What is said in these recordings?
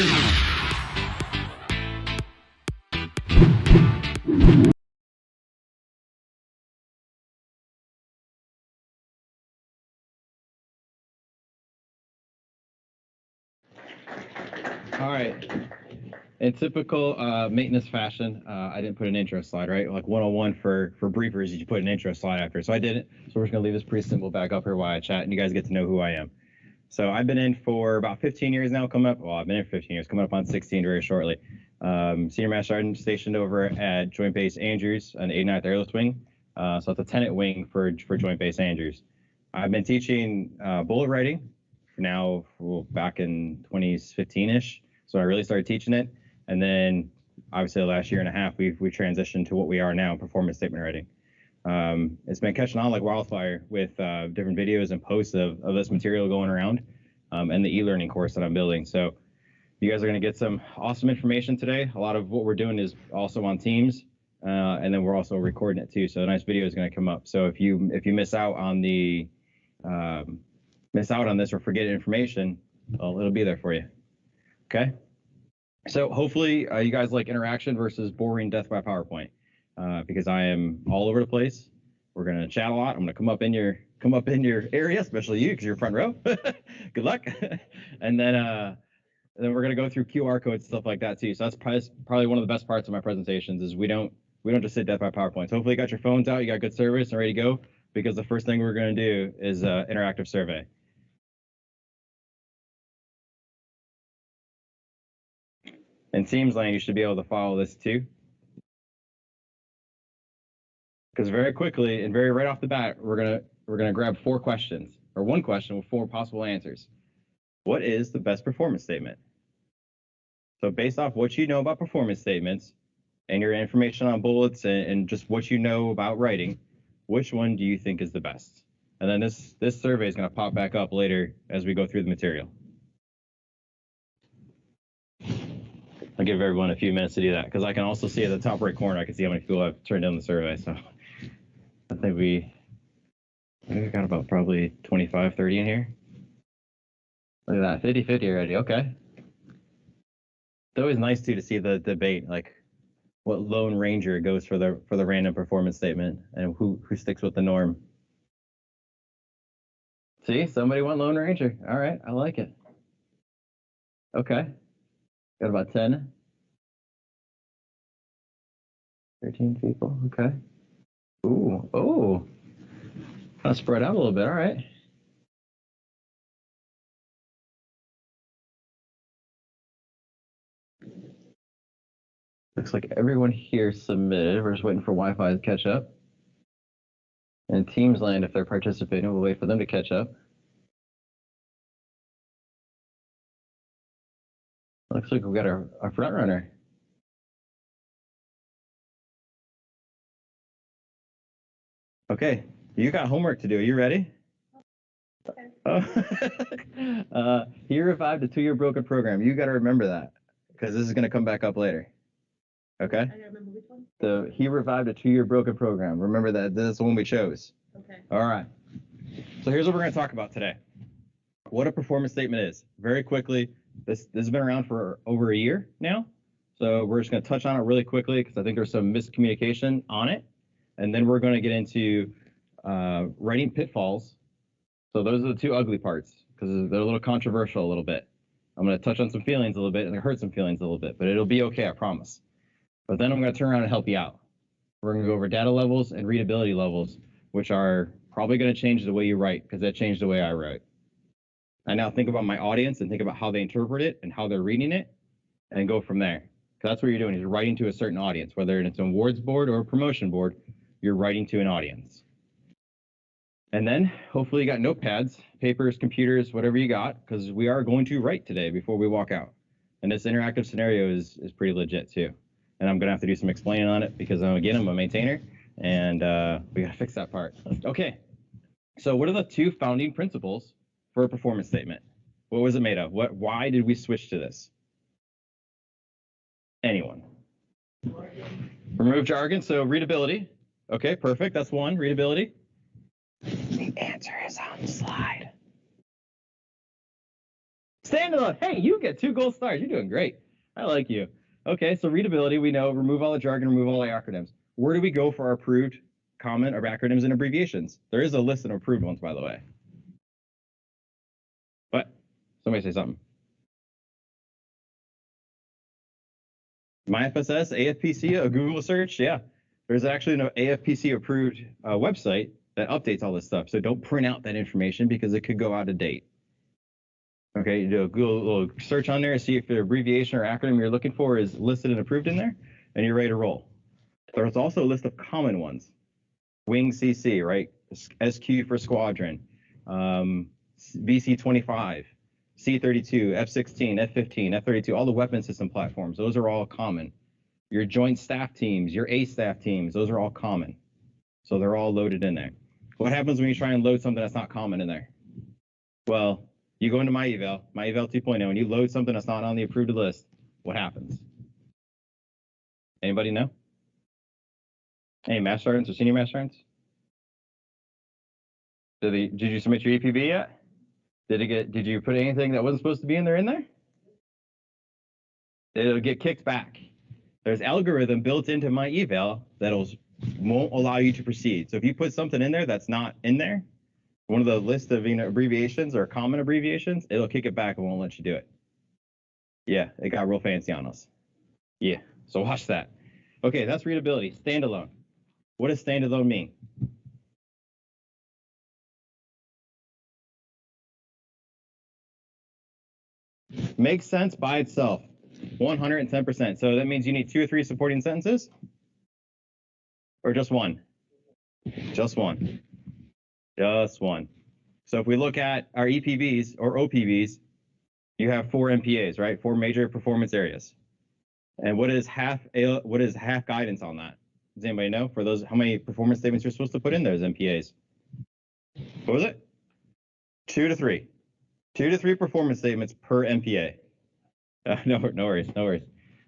All right. In typical maintenance fashion, I didn't put an intro slide, right? Like 101 for briefers, you put an intro slide after. So I didn't. So we're just going to leave this pretty simple back up here while I chat, and you guys get to know who I am. So I've been in for about 15 years now, coming up. Well, I've been in for 15 years, coming up on 16 very shortly. Senior Master Sergeant stationed over at Joint Base Andrews, an 89th Airlift Wing. So it's a tenant wing for Joint Base Andrews. I've been teaching bullet writing now back in 2015-ish. So I really started teaching it. And then obviously the last year and a half, we transitioned to what we are now, performance statement writing. It's been catching on like wildfire with different videos and posts of this material going around and the e-learning course that I'm building. So you guys are going to get some awesome information today. A lot of what we're doing is also on Teams, and then we're also recording it too. So a nice video is going to come up. So if you miss out on the this or forget information, well, it'll be there for you. Okay. So hopefully you guys like interaction versus boring death by PowerPoint, because I am all over the place. We're gonna chat a lot. I'm gonna come up in your area, especially you, because you're front row. Good luck. And then we're gonna go through QR codes, stuff like that too. So that's probably one of the best parts of my presentations is we don't just sit death by PowerPoint. So hopefully you got your phones out, you got good service and ready to go, because the first thing we're gonna do is interactive survey. In Teams Lane, you should be able to follow this too. Because very quickly and right off the bat, we're gonna grab 4 questions, or 1 question with 4 possible answers. What is the best performance statement? So based off what you know about performance statements and your information on bullets and just what you know about writing, which one do you think is the best? And then this survey is gonna pop back up later as we go through the material. I'll give everyone a few minutes to do that, because I can also see at the top right corner, I can see how many people have turned in the survey. So I think we got about probably 25, 30 in here. Look at that, 50-50 already, okay. It's always nice too to see the debate, like what Lone Ranger goes for the random performance statement and who sticks with the norm. See, somebody went Lone Ranger. All right, I like it. Okay. Got about 10. 13 people, okay. Ooh, oh. Kind of spread out a little bit, all right. Looks like everyone here submitted. We're just waiting for Wi-Fi to catch up. And Teams Land, if they're participating, we'll wait for them to catch up. Looks like we've got our front runner. Okay, you got homework to do. Are you ready? Okay. Oh. He revived a 2-year broken program. You got to remember that, because this is going to come back up later. Okay? I got to remember which one? He revived a 2-year broken program. Remember that. This is the one we chose. Okay. All right. So here's what we're going to talk about today. What a performance statement is. Very quickly, this has been around for over a year now. So we're just going to touch on it really quickly, because I think there's some miscommunication on it. And then we're going to get into writing pitfalls. So those are the 2 ugly parts, because they're a little controversial a little bit. I'm going to touch on some feelings a little bit and hurt some feelings a little bit, but it'll be okay, I promise. But then I'm going to turn around and help you out. We're going to go over data levels and readability levels, which are probably going to change the way you write, because that changed the way I write. I now think about my audience and think about how they interpret it and how they're reading it, and go from there. Because that's what you're doing, is writing to a certain audience, whether it's an awards board or a promotion board, you're writing to an audience. And then hopefully you got notepads, papers, computers, whatever you got, because we are going to write today before we walk out. And this interactive scenario is pretty legit too. And I'm going to have to do some explaining on it, because again, I'm a maintainer, and we got to fix that part. Okay, so what are the 2 founding principles for a performance statement? What was it made of? Why did we switch to this? Anyone? Remove jargon, so readability. Okay, perfect, that's 1, readability. The answer is on the slide. Standalone. Hey, you get 2 gold stars. You're doing great. I like you. Okay, so readability, we know, remove all the jargon, remove all the acronyms. Where do we go for our approved common or acronyms and abbreviations? There is a list of approved ones, by the way. What? Somebody say something. MyFSS, AFPC, a Google search, yeah. There's actually an AFPC approved website that updates all this stuff. So don't print out that information because it could go out of date. Okay, you do a Google search on there, see if the abbreviation or acronym you're looking for is listed and approved in there, and you're ready to roll. There's also a list of common ones. Wing CC, right? SQ for squadron, VC-25, C-32, F-16, F-15, F-32, all the weapon system platforms, those are all common. Your joint staff teams, your A staff teams, those are all common. So they're all loaded in there. What happens when you try and load something that's not common in there? Well, you go into my eval 2.0, and you load something that's not on the approved list. What happens? Anybody know? Any master sergeants or senior master sergeants? Did you submit your EPB yet? Did you put anything that wasn't supposed to be in there in there? It'll get kicked back. There's algorithm built into my eval that won't allow you to proceed. So if you put something in there that's not in there, one of the list of abbreviations or common abbreviations, it'll kick it back and won't let you do it. Yeah, it got real fancy on us. Yeah, so watch that. Okay, that's readability. Standalone. What does standalone mean? Makes sense by itself. 110%. So that means you need 2 or 3 supporting sentences? Or just one? Just one. Just one. So if we look at our EPVs or OPVs, you have 4 MPAs, right? 4 major performance areas. And what is half guidance on that? Does anybody know? For those, how many performance statements you're supposed to put in those MPAs? What was it? 2 to 3. 2 to 3 performance statements per MPA. No worries.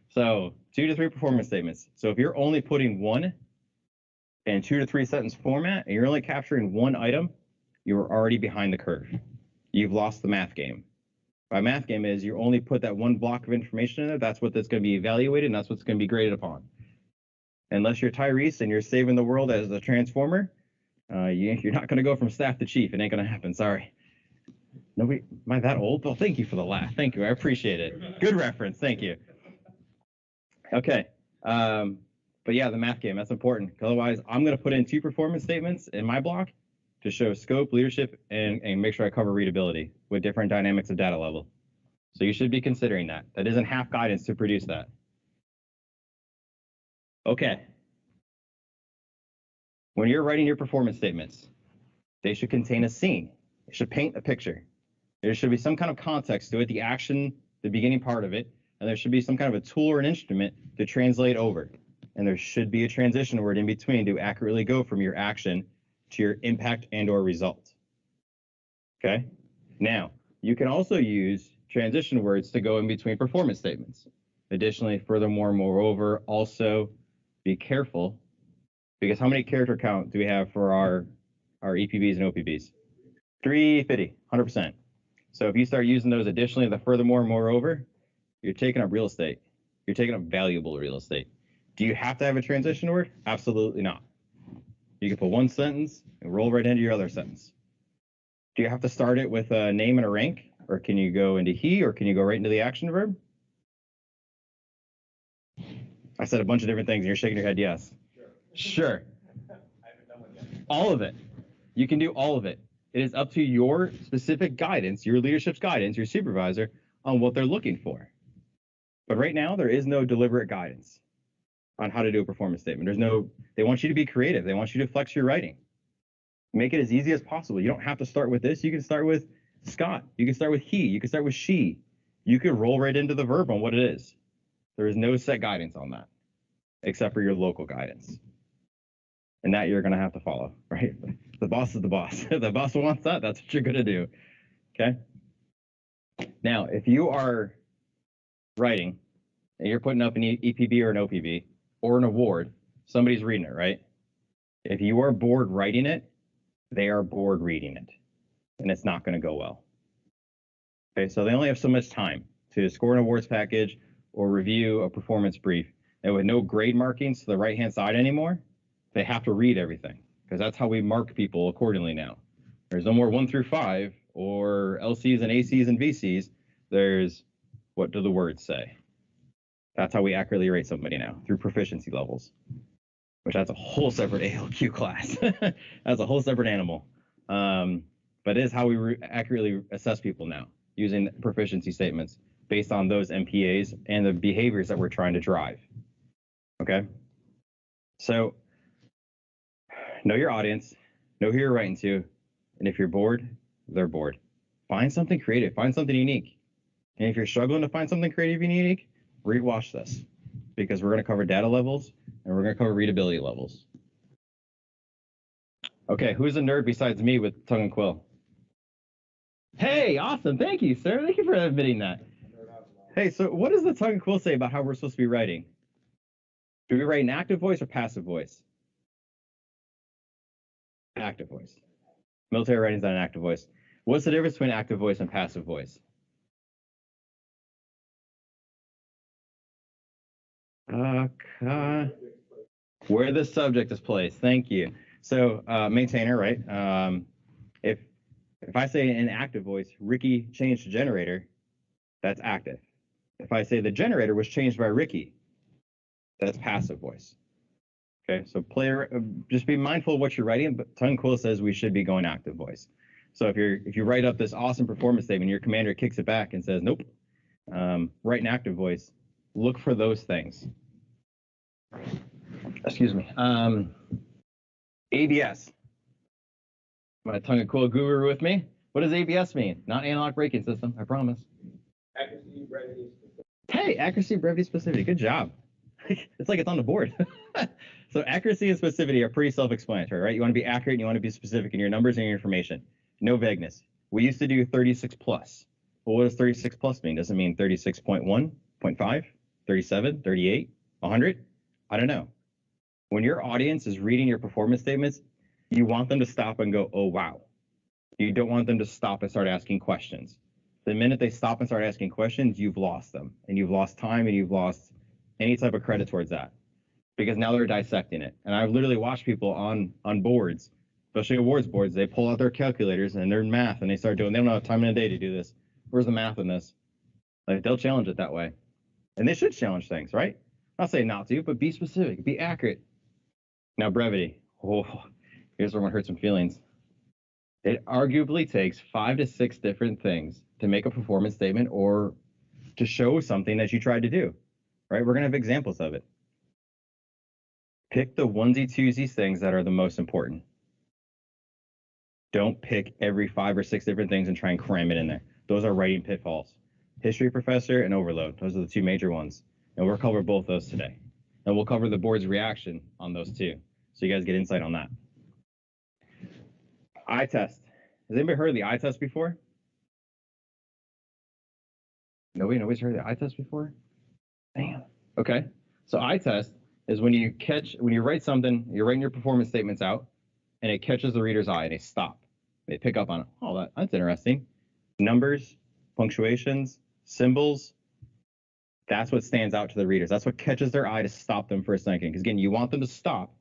So 2 to 3 performance statements. So if you're only putting one in 2 to 3 sentence format, and you're only capturing one item, you're already behind the curve. You've lost the math game. My math game is you only put that one block of information in there. That's what that's going to be evaluated, and that's what's going to be graded upon. Unless you're Tyrese and you're saving the world as a transformer, you're not going to go from staff to chief. It ain't going to happen. Sorry. Nobody, am I that old? Well, thank you for the laugh. Thank you. I appreciate it. Good reference. Thank you. Okay. But yeah, the math game, that's important. Otherwise, I'm going to put in 2 performance statements in my block to show scope, leadership, and make sure I cover readability with different dynamics of data level. So you should be considering that. That isn't half guidance to produce that. Okay. When you're writing your performance statements, they should contain a scene. It should paint a picture. There should be some kind of context to it, the action, the beginning part of it, and there should be some kind of a tool or an instrument to translate over. And there should be a transition word in between to accurately go from your action to your impact and or result. Okay? Now, you can also use transition words to go in between performance statements. Additionally, furthermore, moreover, also be careful, because how many character count do we have for our EPBs and OPBs? 350, 100%. So if you start using those additionally, the furthermore, moreover, you're taking up real estate. You're taking up valuable real estate. Do you have to have a transition word? Absolutely not. You can put one sentence and roll right into your other sentence. Do you have to start it with a name and a rank? Or can you go into he, or can you go right into the action verb? I said a bunch of different things and you're shaking your head yes. Sure. I haven't done one yet. All of it. You can do all of it. It is up to your specific guidance, your leadership's guidance, your supervisor, on what they're looking for. But right now, there is no deliberate guidance on how to do a performance statement. They want you to be creative. They want you to flex your writing. Make it as easy as possible. You don't have to start with this. You can start with Scott. You can start with he. You can start with she. You can roll right into the verb on what it is. There is no set guidance on that, except for your local guidance. And that you're going to have to follow, right? The boss is the boss. If the boss wants that, that's what you're going to do, okay? Now, if you are writing and you're putting up an EPB or an OPB or an award, somebody's reading it, right? If you are bored writing it, they are bored reading it, and it's not going to go well. Okay, so they only have so much time to score an awards package or review a performance brief. And with no grade markings to the right-hand side anymore, they have to read everything because that's how we mark people accordingly now. There's no more 1 through 5 or LCs and ACs and VCs. There's what do the words say? That's how we accurately rate somebody now through proficiency levels, which that's a whole separate ALQ class. That's a whole separate animal. But it is how we accurately assess people now using proficiency statements based on those MPAs and the behaviors that we're trying to drive. Okay? So know your audience, know who you're writing to, and if you're bored, they're bored. Find something creative, find something unique. And if you're struggling to find something creative and unique, rewatch this because we're going to cover data levels and we're going to cover readability levels. Okay, who's a nerd besides me with tongue and quill? Hey, awesome. Thank you, sir. Thank you for admitting that. Hey, so what does the tongue and quill say about how we're supposed to be writing? Do we write in active voice or passive voice? Active voice. Military writing is not an active voice. What's the difference between active voice and passive voice? Where the subject is placed. Thank you. So maintainer, right? If I say in active voice, Ricky changed the generator, that's active. If I say the generator was changed by Ricky, that's passive voice. Okay, so just be mindful of what you're writing, but tongue quill says we should be going active voice. So if you write up this awesome performance statement, your commander kicks it back and says, nope, write in active voice, look for those things. Excuse me. ABS. My tongue and quill guru with me. What does ABS mean? Not analog braking system, I promise. Accuracy, brevity, specificity. Hey, accuracy, brevity, specificity. Good job. It's like it's on the board. So accuracy and specificity are pretty self-explanatory, right? You want to be accurate and you want to be specific in your numbers and your information. No vagueness. We used to do 36 plus. Well, what does 36 plus mean? Does it mean 36.1, 0.5, 37, 38, 100? I don't know. When your audience is reading your performance statements, you want them to stop and go, oh, wow. You don't want them to stop and start asking questions. The minute they stop and start asking questions, you've lost them. And you've lost time and you've lost any type of credit towards that. Because now they're dissecting it. And I've literally watched people on boards, especially awards boards, they pull out their calculators and their math and they start doing, they don't have time in a day to do this. Where's the math in this? Like they'll challenge it that way. And they should challenge things, right? I'll say not to, but be specific, be accurate. Now brevity. Oh, here's where one hurts some feelings. It arguably takes 5 to 6 different things to make a performance statement or to show something that you tried to do, right? We're going to have examples of it. Pick the onesie twosies things that are the most important. Don't pick every 5 or 6 different things and try and cram it in there. Those are writing pitfalls. History professor and overload. Those are the 2 major ones. And we'll cover both those today. And we'll cover the board's reaction on those too. So you guys get insight on that. Eye test. Has anybody heard of the eye test before? Nobody's heard of the eye test before? Damn. Okay. So eye test is when you write something, you're writing your performance statements out, and it catches the reader's eye, and they stop. They pick up on it. Oh, that's interesting. Numbers, punctuations, symbols, that's what stands out to the readers. That's what catches their eye to stop them for a second. Because again, you want them to stop.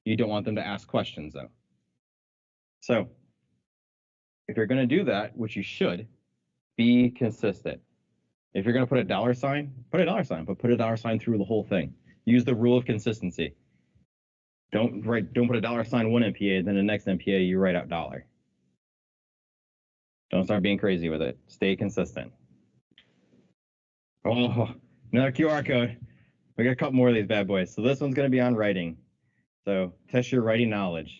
You don't want them to ask questions, though. So if you're going to do that, which you should, be consistent. If you're going to put a dollar sign, put a dollar sign, but put a dollar sign through the whole thing. Use the rule of consistency. Don't put a dollar sign one MPA, then the next MPA you write out dollar. Don't start being crazy with it. Stay consistent. Oh, another QR code. We got a couple more of these bad boys. So this one's going to be on writing. So test your writing knowledge.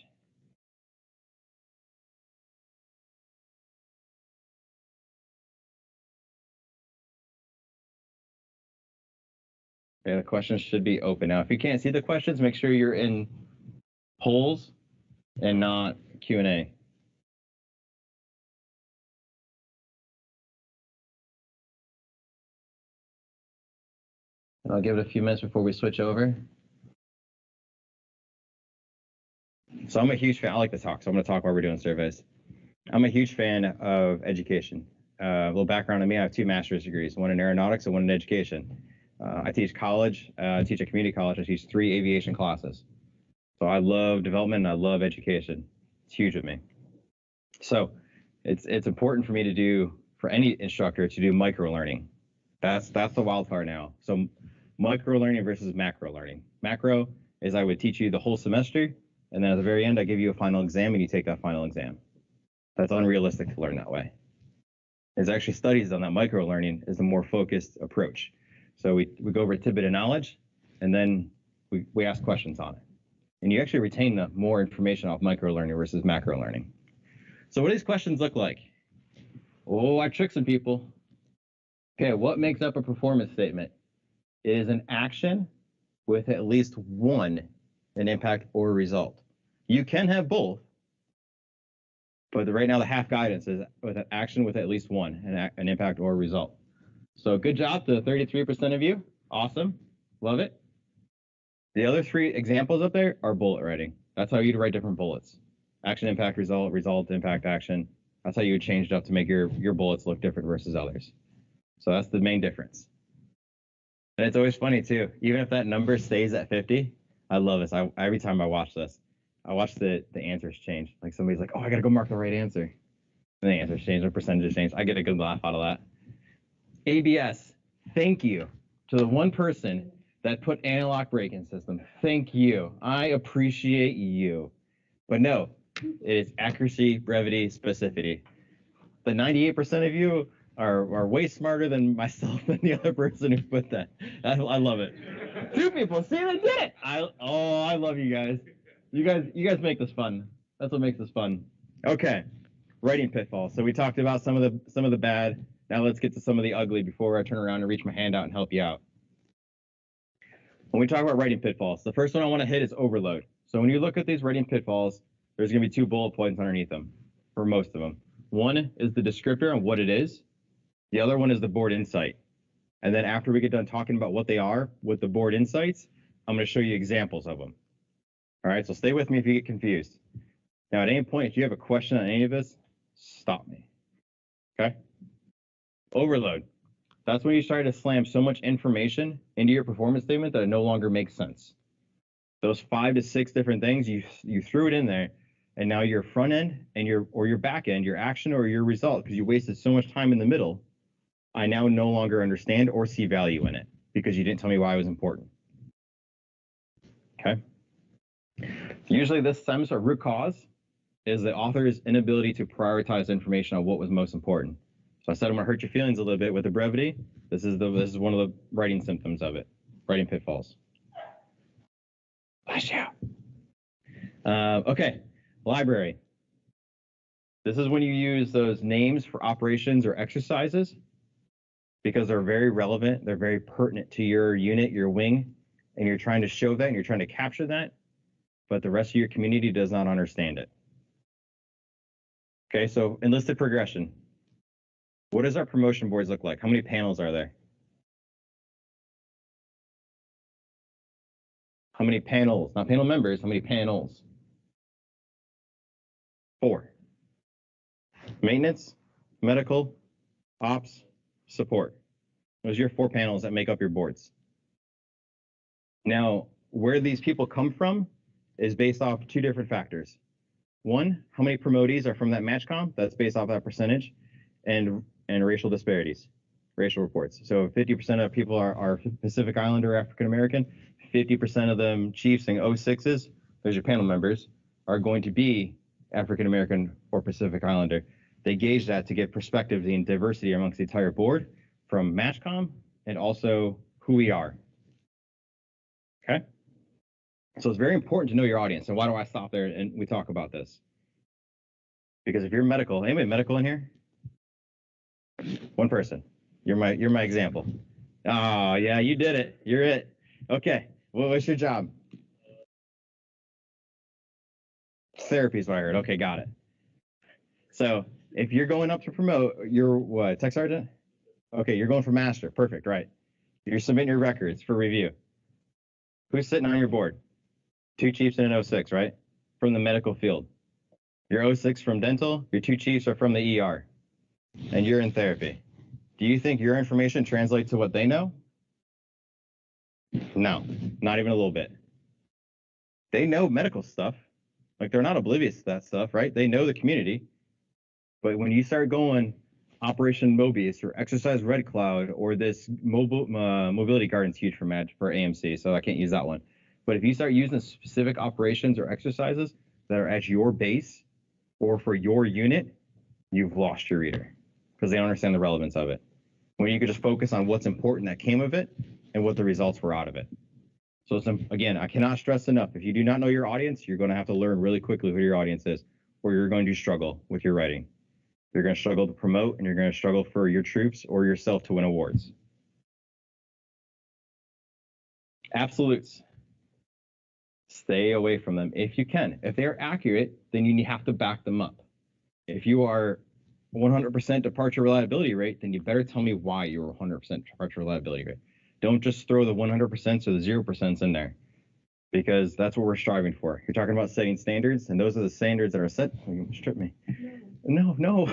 Okay, the questions should be open. Now, if you can't see the questions, make sure you're in polls and not Q&A. I'll give it a few minutes before we switch over. So I'm a huge fan. I like to talk, so I'm going to talk while we're doing surveys. I'm a huge fan of education. a little background on me. I have 2 master's degrees, one in aeronautics and one in education. I teach college. I teach at community college. I teach 3 aviation classes. So I love development and I love education. It's huge with me. So it's important for me to do, for any instructor, to do micro learning. That's the wild card now. So micro learning versus macro learning. Macro is I would teach you the whole semester, and then at the very end I give you a final exam and you take that final exam. That's unrealistic to learn that way. There's actually studies on that micro learning is a more focused approach. So we go over a tidbit of knowledge, and then we ask questions on it. And you actually retain the more information off micro learning versus macro learning. So what do these questions look like? Oh, I tricked some people. Okay, what makes up a performance statement? It is an action with at least one, an impact or result. You can have both, but right now the half guidance is with an action with at least one, an impact or result. So good job to 33% of you. Awesome. Love it. The other 3 examples up there are bullet writing. That's how you'd write different bullets. Action, impact, result, result, impact, action. That's how you would change it up to make your bullets look different versus others. So that's the main difference. And it's always funny too. Even if that number stays at 50, I love this. Every time I watch this, I watch the answers change. Like somebody's like, oh, I got to go mark the right answer. And the answers change, the percentages change. I get a good laugh out of that. ABS, thank you to the one person that put analog braking system. Thank you. I appreciate you. But no, it is accuracy, brevity, specificity. The 98% of you are way smarter than myself and the other person who put that. I love it. 2 people, see, they did it. I love you guys. You guys make this fun. That's what makes this fun. Okay, writing pitfalls. So we talked about some of the bad. Now let's get to some of the ugly before I turn around and reach my hand out and help you out. When we talk about writing pitfalls, the first one I want to hit is overload. So when you look at these writing pitfalls, there's going to be 2 bullet points underneath them for most of them. One is the descriptor and what it is. The other one is the board insight. And then after we get done talking about what they are with the board insights, I'm going to show you examples of them. All right, so stay with me if you get confused. Now, at any point, if you have a question on any of this, stop me. Okay? Overload. That's when you start to slam so much information into your performance statement that it no longer makes sense. Those 5 to 6 different things, you threw it in there, and now your front end and your back end, your action or your result, because you wasted so much time in the middle, I now no longer understand or see value in it because you didn't tell me why it was important. Okay? Usually this stems from root cause is the author's inability to prioritize information on what was most important. So I said I'm going to hurt your feelings a little bit with the brevity. This is one of the writing symptoms of it, writing pitfalls. Bless you. Okay, library. This is when you use those names for operations or exercises because they're very relevant, they're very pertinent to your unit, your wing, and you're trying to show that and you're trying to capture that, but the rest of your community does not understand it. Okay, so enlisted progression. What does our promotion boards look like? How many panels are there? How many panels? Not panel members, how many panels? 4. Maintenance, medical, ops, support. Those are your 4 panels that make up your boards. Now, where these people come from is based off 2 different factors. One, how many promotees are from that match comp? That's based off that percentage, and racial disparities, racial reports. So 50% of people are Pacific Islander, African American. 50% of them chiefs and 06s, those are panel members, are going to be African American or Pacific Islander. They gauge that to get perspective and diversity amongst the entire board from MatchCom and also who we are. Okay? So it's very important to know your audience. And why do I stop there and we talk about this? Because if you're medical, anybody medical in here? One person. You're my example. Oh, yeah, you did it. You're it. Okay. Well, what's your job? Therapy is what I heard. Okay, got it. So if you're going up to promote, you're what, tech sergeant? Okay, you're going for master. Perfect, right. You're submitting your records for review. Who's sitting on your board? 2 chiefs and an 06, right? From the medical field. Your 06 from dental, your 2 chiefs are from the ER. and you're in therapy. Do you think your information translates to what they know? No, not even a little bit. They know medical stuff. Like, they're not oblivious to that stuff, right? They know the community. But when you start going Operation Mobius or Exercise Red Cloud or this mobility garden's huge for AMC, so I can't use that one. But if you start using specific operations or exercises that are at your base or for your unit, you've lost your reader because they don't understand the relevance of it. When you could just focus on what's important that came of it and what the results were out of it. So again, I cannot stress enough, if you do not know your audience, you're going to have to learn really quickly who your audience is, or you're going to struggle with your writing. You're going to struggle to promote, and you're going to struggle for your troops or yourself to win awards. Absolutes. Stay away from them if you can. If they're accurate, then you have to back them up. If you are 100% departure reliability rate, then you better tell me why you're 100% departure reliability rate. Don't just throw the 100% or the 0% in there, because that's what we're striving for. You're talking about setting standards, and those are the standards that are set. You strip me. No.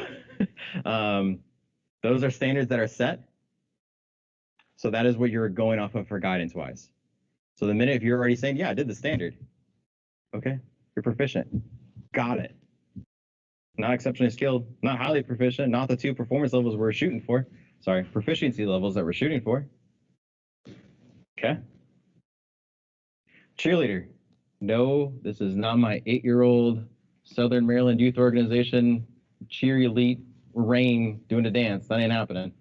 Those are standards that are set. So that is what you're going off of for guidance wise. So the minute if you're already saying, yeah, I did the standard, okay, you're proficient. Got it. Not exceptionally skilled, not highly proficient, not the 2 performance levels we're shooting for. Sorry, proficiency levels that we're shooting for. Okay. Cheerleader. No, this is not my 8-year-old Southern Maryland Youth Organization cheer elite rain doing a dance. That ain't happening.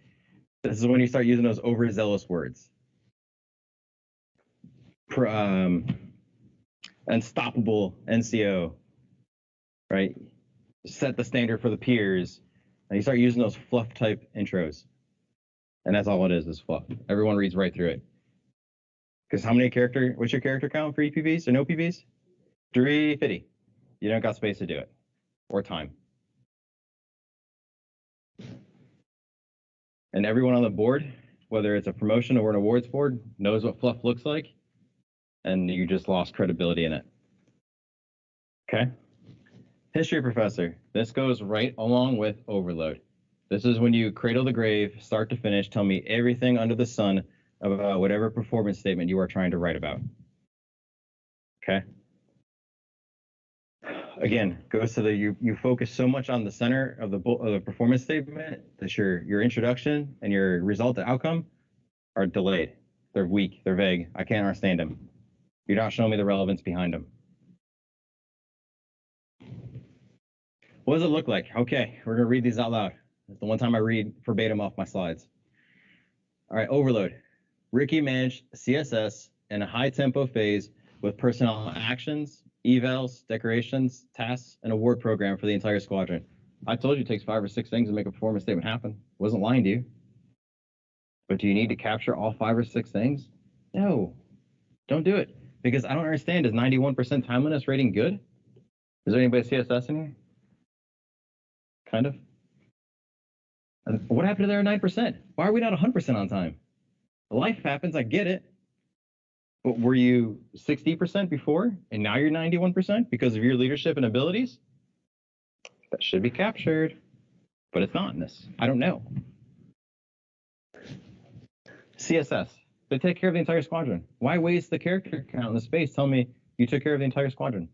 This is when you start using those overzealous words. Unstoppable NCO, right? Set the standard for the peers. And you start using those fluff type intros. And that's all it is fluff. Everyone reads right through it. Because what's your character count for EPVs or no PVs? 350. You don't got space to do it or time. And everyone on the board, whether it's a promotion or an awards board, knows what fluff looks like, and you just lost credibility in it. Okay. History professor. This goes right along with overload. This is when you cradle the grave, start to finish, tell me everything under the sun about whatever performance statement you are trying to write about. Okay. Again, goes to you focus so much on the center of the performance statement that your introduction and your result to outcome are delayed. They're weak. They're vague. I can't understand them. You're not showing me the relevance behind them. What does it look like? Okay, we're going to read these out loud. It's the one time I read verbatim off my slides. All right, overload. Ricky managed CSS in a high tempo phase with personnel actions, evals, decorations, tasks, and award program for the entire squadron. I told you it takes 5 or 6 things to make a performance statement happen. Wasn't lying to you. But do you need to capture all 5 or 6 things? No, don't do it. Because I don't understand, is 91% timeliness rating good? Is there anybody CSS in here? Kind of. And what happened to their 9%? Why are we not 100% on time? Life happens, I get it. But were you 60% before and now you're 91% because of your leadership and abilities? That should be captured, but it's not in this. I don't know. CSS. They take care of the entire squadron. Why waste the character count in the space? Tell me you took care of the entire squadron.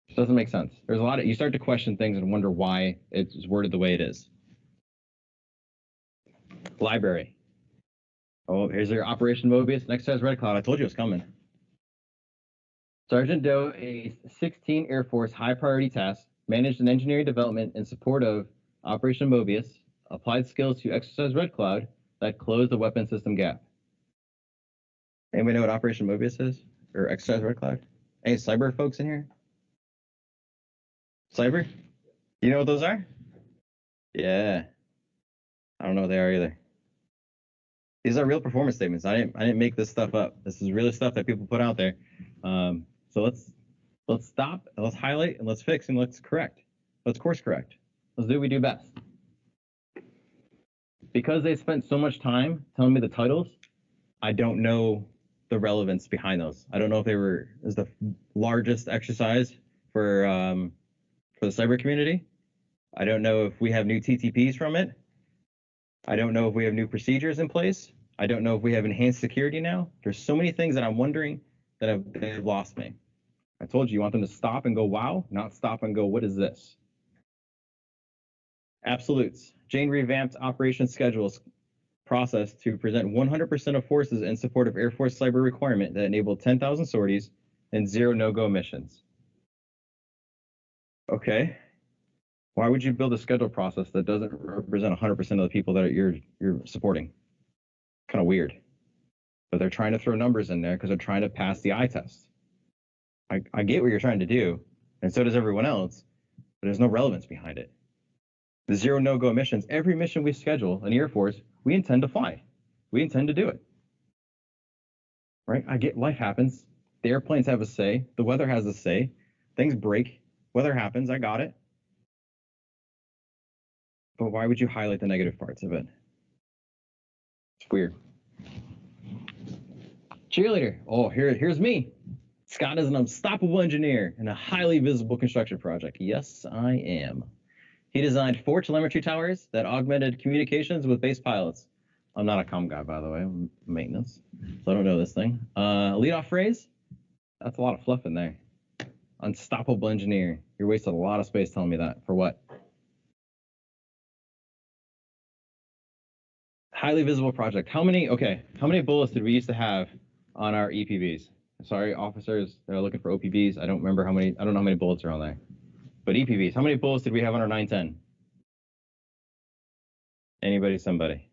It doesn't make sense. There's a lot of, you start to question things and wonder why it's worded the way it is. Library. Oh, here's your Operation Mobius. Next has Red Cloud. I told you it was coming. Sergeant Doe, a 16 Air Force high priority task, managed an engineering development in support of Operation Mobius, applied skills to Exercise Red Cloud that closed the weapon system gap. Anybody know what Operation Mobius is? Or Exercise Red Cloud? Any cyber folks in here? Cyber? You know what those are? Yeah. I don't know what they are either. These are real performance statements. I didn't make this stuff up. This is really stuff that people put out there. So let's stop, and let's highlight, and let's fix, and let's correct. Let's course correct. Let's do what we do best. Because they spent so much time telling me the titles, I don't know the relevance behind those. I don't know if they were is the largest exercise for the cyber community. I don't know if we have new TTPs from it. I don't know if we have new procedures in place. I don't know if we have enhanced security now. There's so many things that I'm wondering that they've lost me. I told you want them to stop and go, wow, not stop and go, what is this? Absolutes. Jane revamped operations schedules process to present 100% of forces in support of Air Force cyber requirement that enabled 10,000 sorties and 0 no-go missions. Okay. Why would you build a schedule process that doesn't represent 100% of the people that you're supporting? Kind of weird. But they're trying to throw numbers in there because they're trying to pass the eye test. I get what you're trying to do, and so does everyone else, but there's no relevance behind it. The 0 no-go missions, every mission we schedule in the Air Force, we intend to fly. We intend to do it. Right? I get life happens. The airplanes have a say. The weather has a say. Things break. Weather happens. I got it. But why would you highlight the negative parts of it? It's weird. Cheerleader. Oh, here's me. Scott is an unstoppable engineer in a highly visible construction project. Yes, I am. He designed 4 telemetry towers that augmented communications with base pilots. I'm not a comm guy, by the way. I'm maintenance, so I don't know this thing. Lead off phrase. That's a lot of fluff in there. Unstoppable engineer. You're wasting a lot of space telling me that. For what? Highly visible project. How many bullets did we used to have on our EPBs? Sorry, officers that are looking for OPBs. I don't remember how many. I don't know how many bullets are on there. But EPBs, how many bullets did we have on our 910? Anybody, somebody?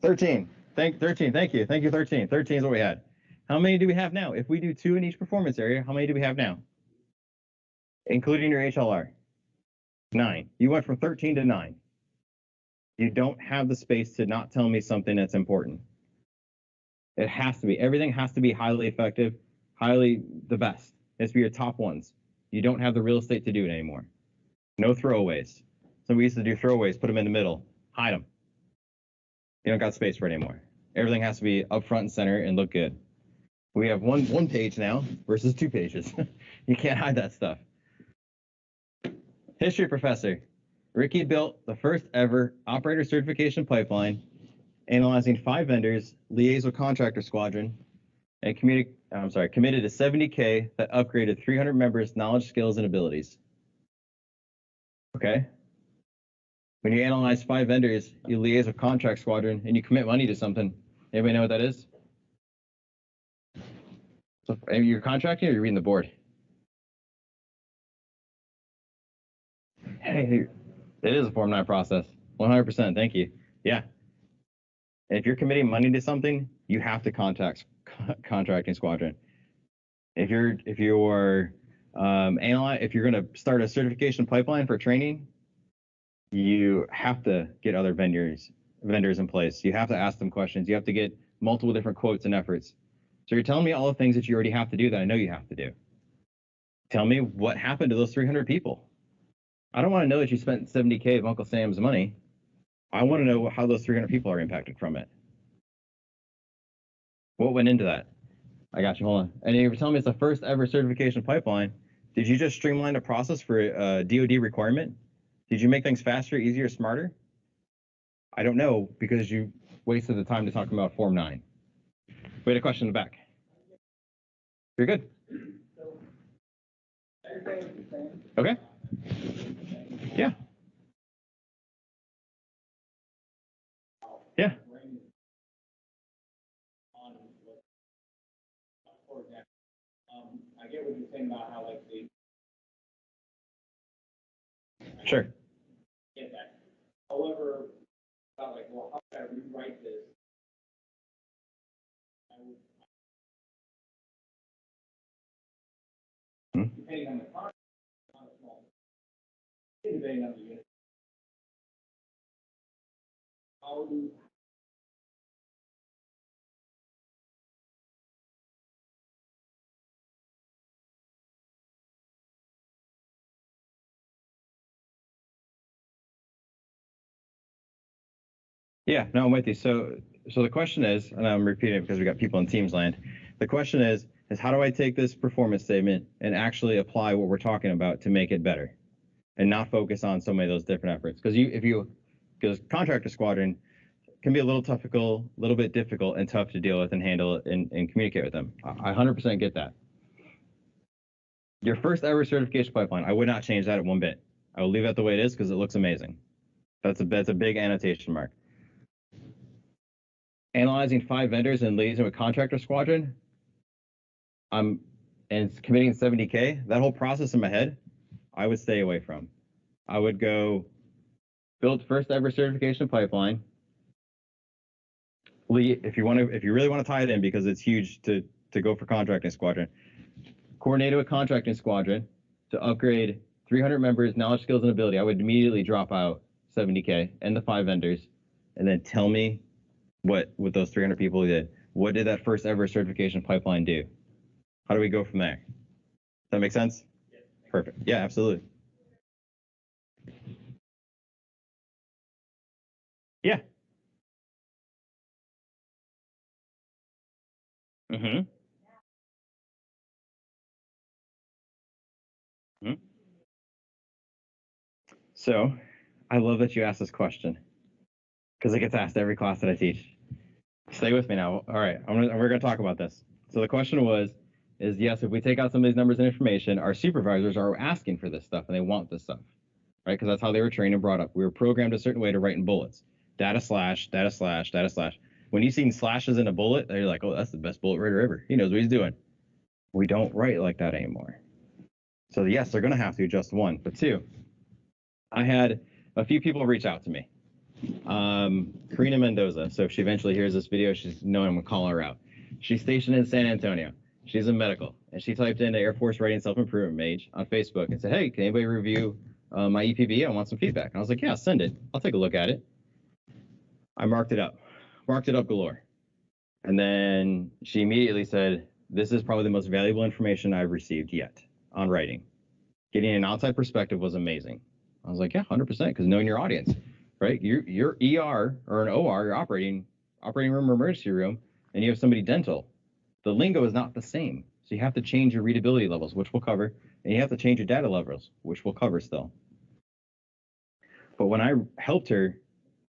13. 13. Thank you. Thank you, 13. 13 is what we had. How many do we have now? If we do 2 in each performance area, how many do we have now? Including your HLR. 9. You went from 13 to 9. You don't have the space to not tell me something that's important. It has to be. Everything has to be highly effective, highly the best. It has to be your top ones. You don't have the real estate to do it anymore. No throwaways. So we used to do throwaways, put them in the middle, hide them. You don't got space for it anymore. Everything has to be up front and center and look good. We have one page now versus 2 pages. You can't hide that stuff. History professor. Ricky built the first ever operator certification pipeline, analyzing 5 vendors, liaised with contractor squadron, and committed to 70K that upgraded 300 members' knowledge, skills, and abilities. Okay. When you analyze 5 vendors, you liaise with contract squadron, and you commit money to something. Anybody know what that is? So you're contracting or you're reading the board? Hey, it is a Form 9 process. 100%. Thank you. Yeah. And if you're committing money to something, you have to contact contracting squadron. If you're going to start a certification pipeline for training, you have to get other vendors in place. You have to ask them questions. You have to get multiple different quotes and efforts. So you're telling me all the things that you already have to do that I know you have to do. Tell me what happened to those 300 people. I don't want to know that you spent 70K of Uncle Sam's money. I want to know how those 300 people are impacted from it. What went into that? I got you. Hold on. And you were telling me it's the first ever certification pipeline. Did you just streamline the process for a DoD requirement? Did you make things faster, easier, smarter? I don't know, because you wasted the time to talk about Form 9. We had a question in the back. You're good. Okay. Yeah. Yeah. I get what you're saying about how like the. Sure. Get that. However, about like, well, how can I rewrite this? Depending on the contract, not a small. Depending on the unit. How do. Yeah, no, I'm with you. So the question is, and I'm repeating it because we got people in Teams land. The question is how do I take this performance statement and actually apply what we're talking about to make it better? and not focus on so many of those different efforts. Because contractor squadron can be a little bit difficult and tough to deal with and handle and communicate with them. I 100% get that. Your first ever certification pipeline, I would not change that at one bit. I will leave that the way it is because it looks amazing. That's a big annotation mark. Analyzing 5 vendors and liaising with contractor squadron, and committing 70K, that whole process in my head, I would stay away from. I would go build first ever certification pipeline. If you really want to tie it in because it's huge to go for contracting squadron, coordinated with contracting squadron to upgrade 300 members, knowledge, skills, and ability. I would immediately drop out 70K and the 5 vendors, and then tell me what those 300 people did. What did that first ever certification pipeline do? How do we go from there? Does that make sense? Yeah. Perfect. Yeah, absolutely. Yeah. Mm-hmm. Mm-hmm. So, I love that you asked this question because it gets asked every class that I teach. Stay with me now. All right, we're gonna talk about this. So the question is yes, if we take out some of these numbers and information, our supervisors are asking for this stuff and they want this stuff, right? Because that's how they were trained and brought up. We were programmed a certain way to write in bullets. Data slash, data slash, data slash. When you see slashes in a bullet, you're like, oh, that's the best bullet writer ever. He knows what he's doing. We don't write like that anymore. So yes, they're gonna have to adjust 1, but 2, I had a few people reach out to me. Karina Mendoza. So if she eventually hears this video, she's knowing I'm gonna call her out. She's stationed in San Antonio. She's in medical, and she typed in Air Force Writing Self-Improvement page on Facebook and said, "Hey, can anybody review my EPB? I want some feedback." And I was like, "Yeah, send it. I'll take a look at it." I marked it up galore, and then she immediately said, "This is probably the most valuable information I've received yet on writing. Getting an outside perspective was amazing." I was like, "Yeah, 100%, because knowing your audience." Right? You're ER or an OR, your operating room or emergency room, and you have somebody dental. The lingo is not the same. So you have to change your readability levels, which we'll cover, and you have to change your data levels, which we'll cover still. But when I helped her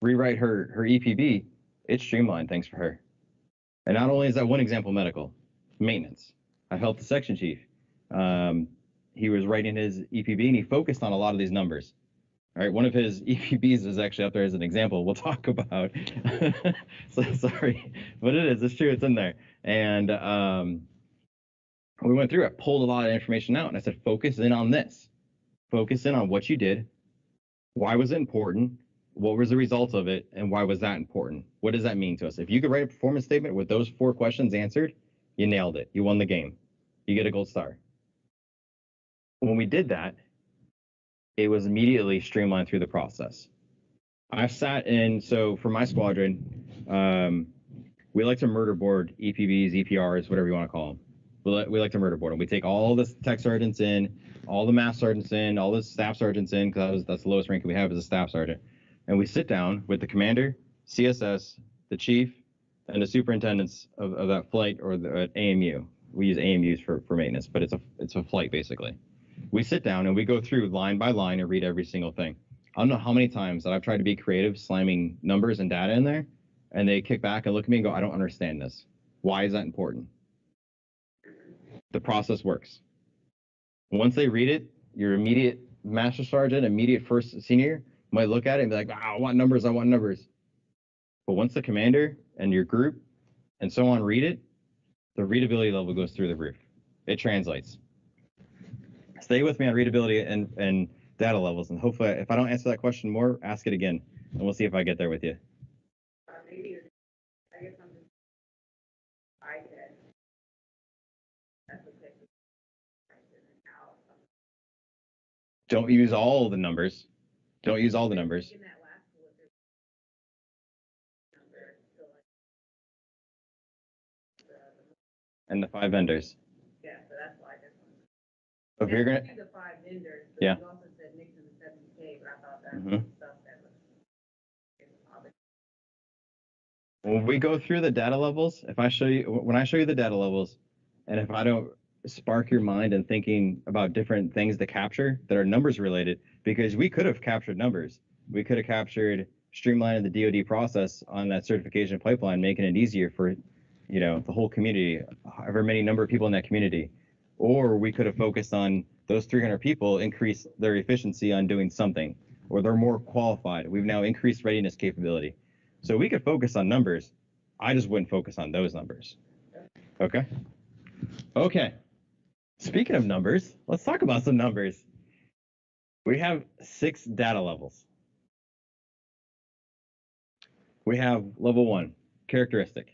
rewrite her EPB, it streamlined things for her. And not only is that one example medical, maintenance. I helped the section chief. He was writing his EPB and he focused on a lot of these numbers. All right, one of his EPBs is actually up there as an example we'll talk about. So sorry, but it is. It's true. It's in there. And we went through it, pulled a lot of information out, and I said, focus in on this. Focus in on what you did. Why was it important? What was the result of it? And why was that important? What does that mean to us? If you could write a performance statement with those 4 questions answered, you nailed it. You won the game. You get a gold star. When we did that, it was immediately streamlined through the process. I've sat in, so for my squadron, we like to murder board EPBs, EPRs, whatever you want to call them. We like to murder board them. We take all the tech sergeants in, all the mass sergeants in, all the staff sergeants in, because that's the lowest rank we have as a staff sergeant. And we sit down with the commander, CSS, the chief, and the superintendents of that flight or the AMU. We use AMUs for maintenance, but it's a flight basically. We sit down and we go through line by line and read every single thing. I don't know how many times that I've tried to be creative, slamming numbers and data in there, and they kick back and look at me and go, I don't understand this. Why is that important? The process works. Once they read it, your immediate master sergeant, immediate first senior might look at it and be like, I want numbers. But once the commander and your group and so on read it, the readability level goes through the roof. It translates. Stay with me on readability and data levels, and hopefully, if I don't answer that question more, ask it again, and we'll see if I get there with you. Maybe, I guess I'm just, I said, that's a technique. Don't use all the numbers. Don't use all the numbers. In that last bullet, there's number, so like, And the 5 vendors. yeah, so that's why I just. If you're gonna, The 5 vendors, but yeah. you also said Nixon the 70K, but I thought that Mhm. was stuff that was. When we go through the data levels, when I show you the data levels, and if I don't spark your mind and thinking about different things to capture that are numbers related, because we could have captured numbers. We could have captured streamlining the DoD process on that certification pipeline, making it easier for, the whole community, however many number of people in that community. Or we could have focused on those 300 people, increase their efficiency on doing something, or they're more qualified. We've now increased readiness capability. So we could focus on numbers. I just wouldn't focus on those numbers. Okay? Okay. Speaking of numbers, let's talk about some numbers. We have 6 data levels. We have level 1, characteristic.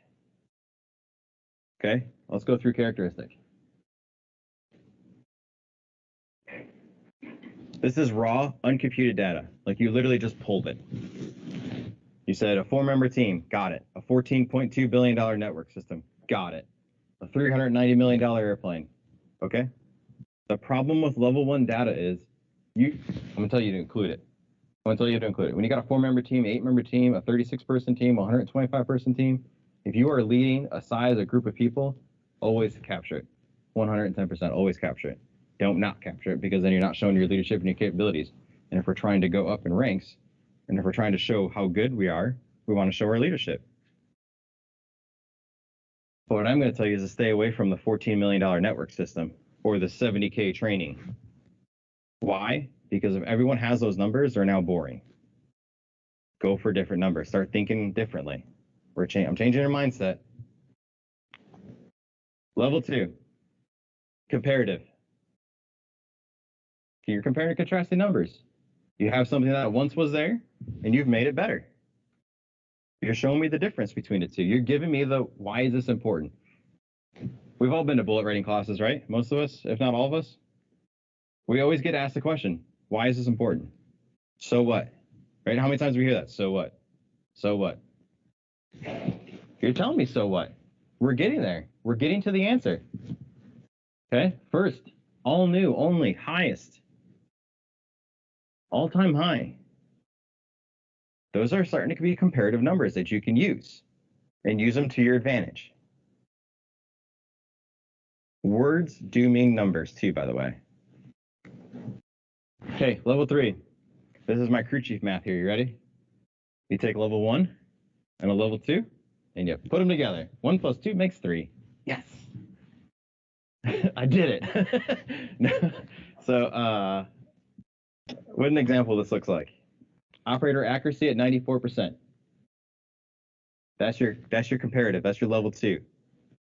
Okay, let's go through characteristic. This is raw, uncomputed data. Like you literally just pulled it. You said a 4-member team, got it. A $14.2 billion network system, got it. A $390 million airplane, okay? The problem with level 1 data is, I'm gonna tell you to include it. When you got a 4-member team, 8-member team, a 36-person team, a 125-person team, if you are leading a size, a group of people, always capture it. 110%, always capture it. Don't not capture it, because then you're not showing your leadership and your capabilities. And if we're trying to go up in ranks, and if we're trying to show how good we are, we want to show our leadership. But what I'm going to tell you is to stay away from the $14 million network system or the 70K training. Why? Because if everyone has those numbers, they're now boring. Go for different numbers. Start thinking differently. I'm changing your mindset. Level 2, comparative. You're comparing and contrasting numbers. You have something that once was there, and you've made it better. You're showing me the difference between the two. You're giving me the why is this important. We've all been to bullet writing classes, right? Most of us, if not all of us. We always get asked the question, why is this important? So what? Right? How many times do we hear that? So what? So what? You're telling me so what? We're getting there. We're getting to the answer. Okay? First, all new, only, highest. All-time high. Those are starting to be comparative numbers that you can use and use them to your advantage. Words do mean numbers too, by the way. Okay, level 3. This is my crew chief math here. You ready? You take level 1 and a level 2, and you put them together. 1 plus 2 makes 3. Yes. I did it. So, what an example this looks like. Operator accuracy at 94%. That's your comparative. That's your level 2.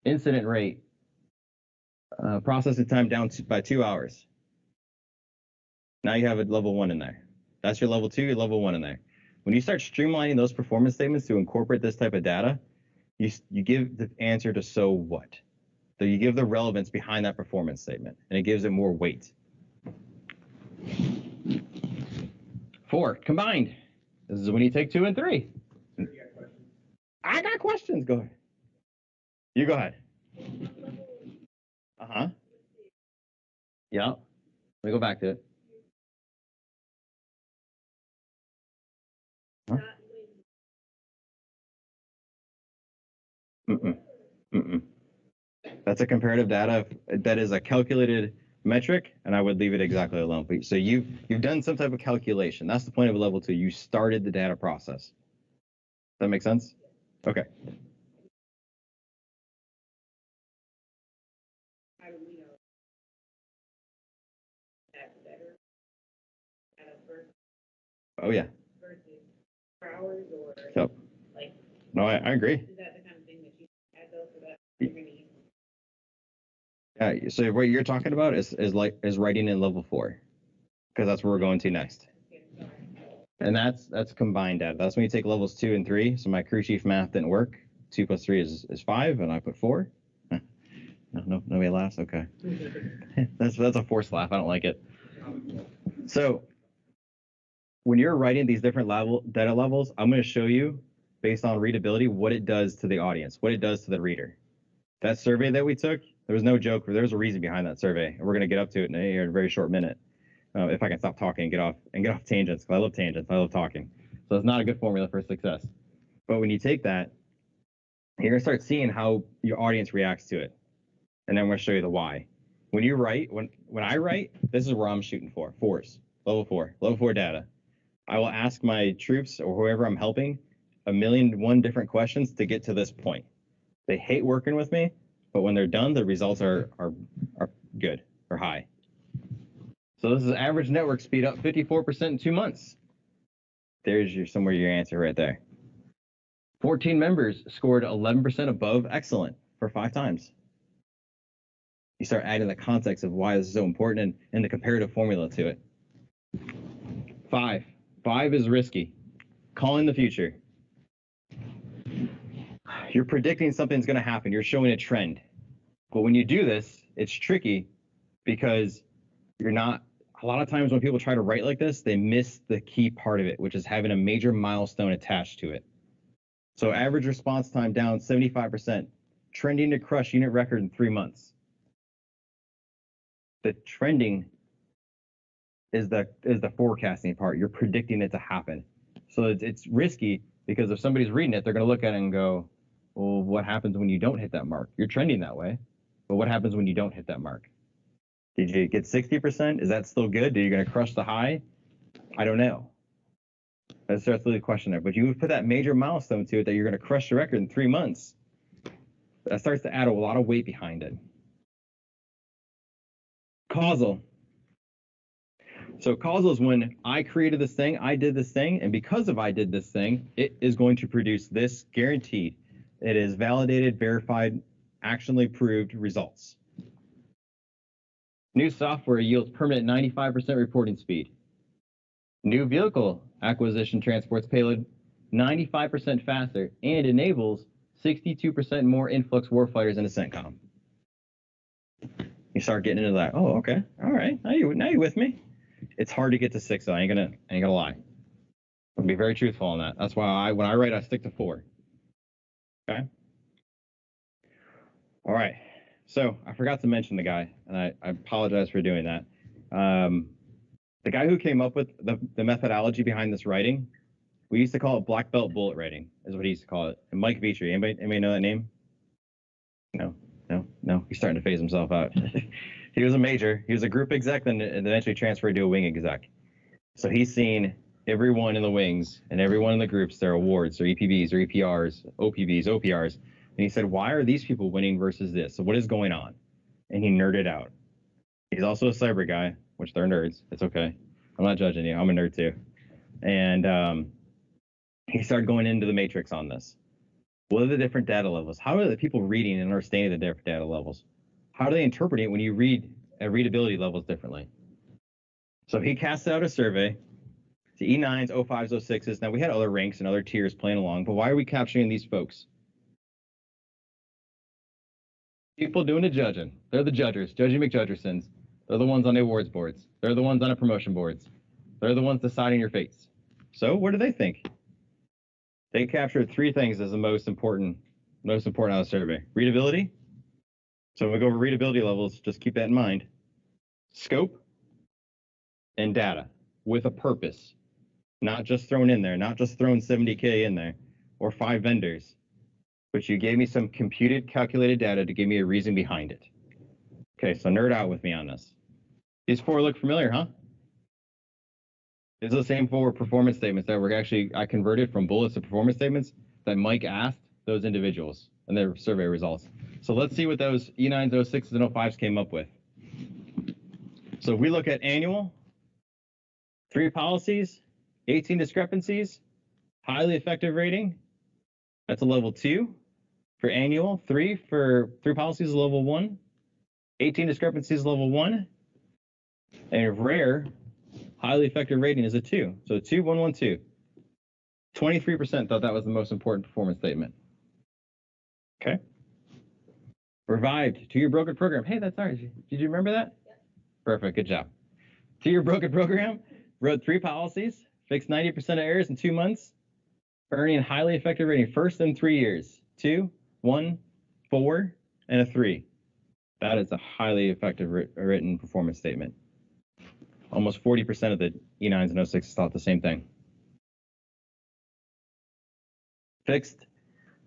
Incident rate. Processing time down by 2 hours. Now you have a level 1 in there. That's your level 2, your level 1 in there. When you start streamlining those performance statements to incorporate this type of data, you give the answer to so what. So you give the relevance behind that performance statement, and it gives it more weight. 4, combined. This is when you take 2 and 3. I got questions. Go ahead. You go ahead. Uh-huh. Yeah. Let me go back to it. Huh? That's a comparative data. That is a calculated metric, and I would leave it exactly alone. So you've done some type of calculation. That's the point of a level 2. You started the data process. Does that make sense? Okay. How do we know that's better at a first Oh yeah. versus hours or So. like? No, I agree. Is that the kind of thing that you add though for that? You're gonna use? Yeah. So what you're talking about is writing in level 4, because that's where we're going to next. And that's combined data. That's when you take levels 2 and 3. So my crew chief math didn't work. 2 plus 3 is 5, and I put 4. No, nobody laughs. Okay. that's a forced laugh. I don't like it. So when you're writing these different data levels, I'm going to show you, based on readability, what it does to the audience, what it does to the reader. That survey that we took, there was no joke. There was a reason behind that survey, and we're going to get up to it in a very short minute. If I can stop talking and get off tangents, because I love tangents. I love talking. So it's not a good formula for success. But when you take that, you're going to start seeing how your audience reacts to it. And then I'm going to show you the why. When you write, when I write, this is where I'm shooting for, 4s. Level 4 data. I will ask my troops or whoever I'm helping 1,000,001 different questions to get to this point. They hate working with me, but when they're done, the results are good or high. So this is average network speed up 54% in 2 months. There's your answer right there. 14 members scored 11% above excellent for 5 times. You start adding the context of why this is so important and the comparative formula to it. 5 is risky. Calling the future. You're predicting something's going to happen. You're showing a trend. But when you do this, it's tricky because you're not. A lot of times when people try to write like this, they miss the key part of it, which is having a major milestone attached to it. So average response time down 75%, trending to crush unit record in 3 months. The trending is the forecasting part. You're predicting it to happen. So it's risky because if somebody's reading it, they're going to look at it and go, well, what happens when you don't hit that mark? You're trending that way, but what happens when you don't hit that mark? Did you get 60%? Is that still good? Are you going to crush the high? I don't know. That starts the question there. But you put that major milestone to it that you're going to crush the record in 3 months. That starts to add a lot of weight behind it. Causal. So causal is when I created this thing, I did this thing, and because of I did this thing, it is going to produce this guaranteed. It is validated, verified, actionally proved results. New software yields permanent 95% reporting speed. New vehicle acquisition transports payload 95% faster and enables 62% more influx warfighters in a CENTCOM. You start getting into that. Oh, okay. All right. Now you with me. It's hard to get to 6, though. I ain't gonna lie. I'll be very truthful on that. That's why when I write, I stick to 4. Okay. All right. So I forgot to mention the guy, and I apologize for doing that. The guy who came up with the methodology behind this writing, we used to call it black belt bullet writing, is what he used to call it. And Mike Vitri, anybody know that name? No. He's starting to phase himself out. He was a major. He was a group exec, and eventually transferred to a wing exec. So he's seen everyone in the wings and everyone in the groups, their awards, their EPBs, their EPRs, OPBs, OPRs. And he said, why are these people winning versus this? So what is going on? And he nerded out. He's also a cyber guy, which they're nerds. It's okay. I'm not judging you. I'm a nerd too. And he started going into the matrix on this. What are the different data levels? How are the people reading and understanding the different data levels? How do they interpret it when you read at readability levels differently? So he cast out a survey to E9s, O5s, O6s. Now, we had other ranks and other tiers playing along, but why are we capturing these folks? People doing the judging. They're the judgers, Judgy McJudgersons. They're the ones on the awards boards. They're the ones on the promotion boards. They're the ones deciding your fates. So what do they think? They captured 3 things as the most important out of the survey. Readability. So when we go over readability levels, just keep that in mind. Scope and data with a purpose. Not just thrown in there, not just throwing 70K in there or 5 vendors, but you gave me some computed, calculated data to give me a reason behind it. Okay, so nerd out with me on this. These 4 look familiar, huh? These are the same 4 performance statements that were actually, I converted from bullets to performance statements that Mike asked those individuals and their survey results. So let's see what those E9s, O6s, and O5s came up with. So if we look at annual, 3 policies, 18 discrepancies, highly effective rating, that's a level 2 for annual, 3 policies is level 1, 18 discrepancies is level 1, and rare, highly effective rating is a 2. So 2, 1, 1, 2. 23% thought that was the most important performance statement. Okay. Revived 2-year broken program. Hey, that's ours. Did you remember that? Yeah. Perfect. Good job. 2-year broken program. Wrote 3 policies. Fixed 90% of errors in 2 months. Earning highly effective rating first in 3 years. 2, 1, 4, and a 3. That is a highly effective written performance statement. Almost 40% of the E9s and O6s thought the same thing. Fixed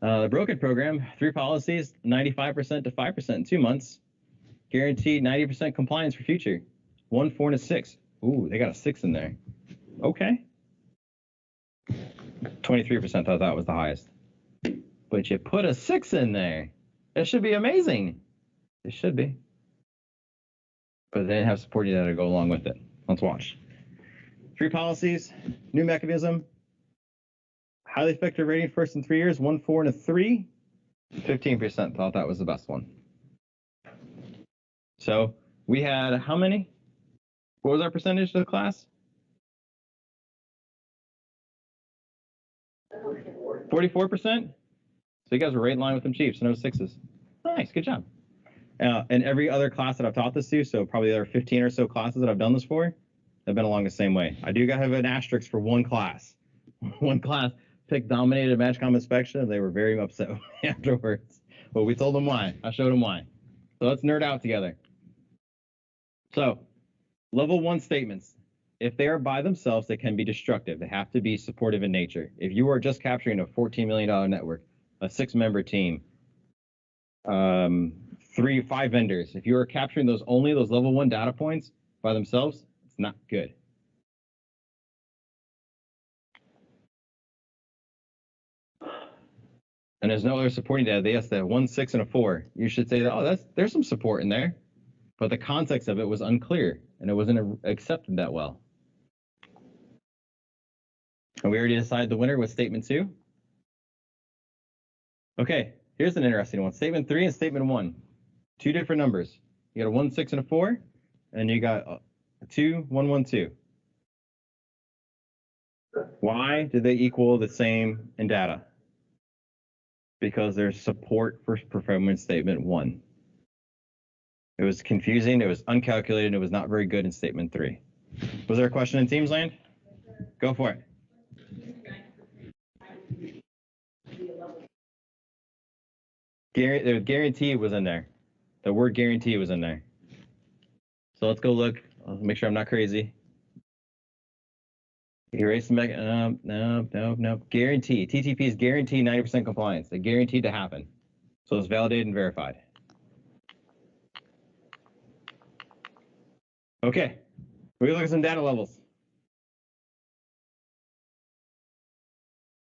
the broken program, 3 policies, 95% to 5% in 2 months. Guaranteed 90% compliance for future. 1, 4, and a 6. Ooh, they got a 6 in there. Okay. 23% thought that was the highest. But you put a 6 in there. It should be amazing. It should be. But they didn't have supporting data to go along with it. Let's watch. 3 policies, new mechanism, highly effective rating first in 3 years, 1, 4, and a 3. 15% thought that was the best one. So we had how many? What was our percentage of the class? 44%? So you guys were right in line with them Chiefs, no 6s. Nice, good job. And every other class that I've taught this to, so probably there are 15 or so classes that I've done this for, have been along the same way. I do have an asterisk for one class. One class picked dominated MatchCom inspection, and they were very upset afterwards. But we told them why. I showed them why. So let's nerd out together. So, level 1 statements. If they are by themselves, they can be destructive. They have to be supportive in nature. If you are just capturing a $14 million network, a 6-member team, 5 vendors, if you are capturing only those level 1 data points by themselves, it's not good. And there's no other supporting data. They have 1, 6, and a 4. You should say, oh, there's some support in there. But the context of it was unclear, and it wasn't accepted that well. And we already decided the winner with statement 2. Okay, here's an interesting one. Statement 3 and statement 1. 2 different numbers. You got a 1, 6, and a 4, and you got a 2, 1, 1, 2. Why did they equal the same in data? Because there's support for performance statement 1. It was confusing, it was uncalculated, and it was not very good in statement 3. Was there a question in Teams Land? Go for it. The guarantee was in there. The word guarantee was in there. So let's go look. I'll make sure I'm not crazy. Erase the no. Guarantee. TTP is guaranteed 90% compliance. They guaranteed to happen. So it's validated and verified. Okay. We look at some data levels.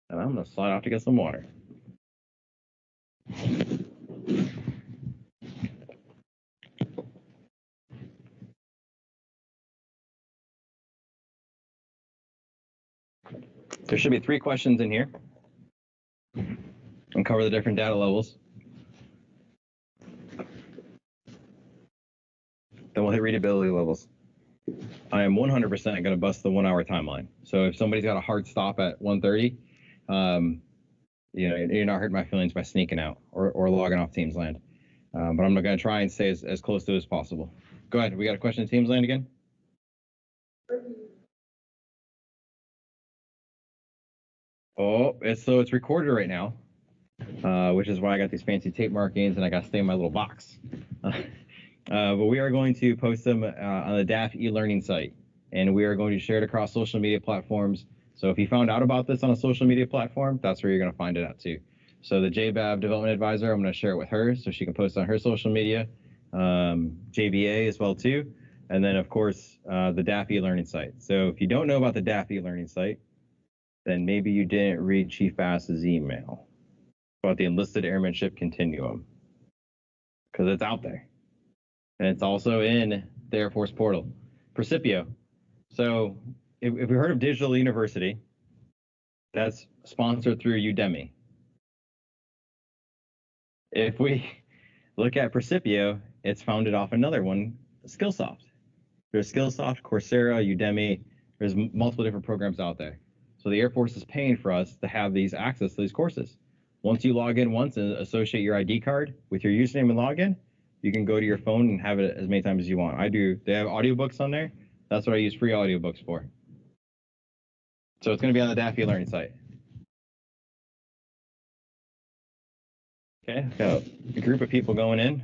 And I'm going to slide off to get some water. There should be 3 questions in here and cover the different data levels. Then we'll hit readability levels. I am 100% going to bust the 1-hour timeline. So if somebody's got a hard stop at 1:30, you're not hurting my feelings by sneaking out or logging off Teams Land. But I'm going to try and stay as close to it as possible. Go ahead. We got a question in Teams Land again? Oh, it's recorded right now, which is why I got these fancy tape markings and I got to stay in my little box. But we are going to post them on the DAF e-learning site, and we are going to share it across social media platforms. So if you found out about this on a social media platform, that's where you're going to find it at too. So the JBAB development advisor, I'm going to share it with her so she can post on her social media, JBA as well too, and then of course the DAF e-learning site. So if you don't know about the DAF e-learning site, then maybe you didn't read Chief Bass's email about the enlisted airmanship continuum, because it's out there. And it's also in the Air Force portal. Precipio. So if we heard of Digital University, that's sponsored through Udemy. If we look at Precipio, it's founded off another one, Skillsoft. There's Skillsoft, Coursera, Udemy. There's multiple different programs out there. So the Air Force is paying for us to have these access to these courses. Once you log in once and associate your ID card with your username and login, you can go to your phone and have it as many times as you want. They have audiobooks on there. That's what I use free audiobooks for. So it's going to be on the DAF e-learning site. Okay, got a group of people going in,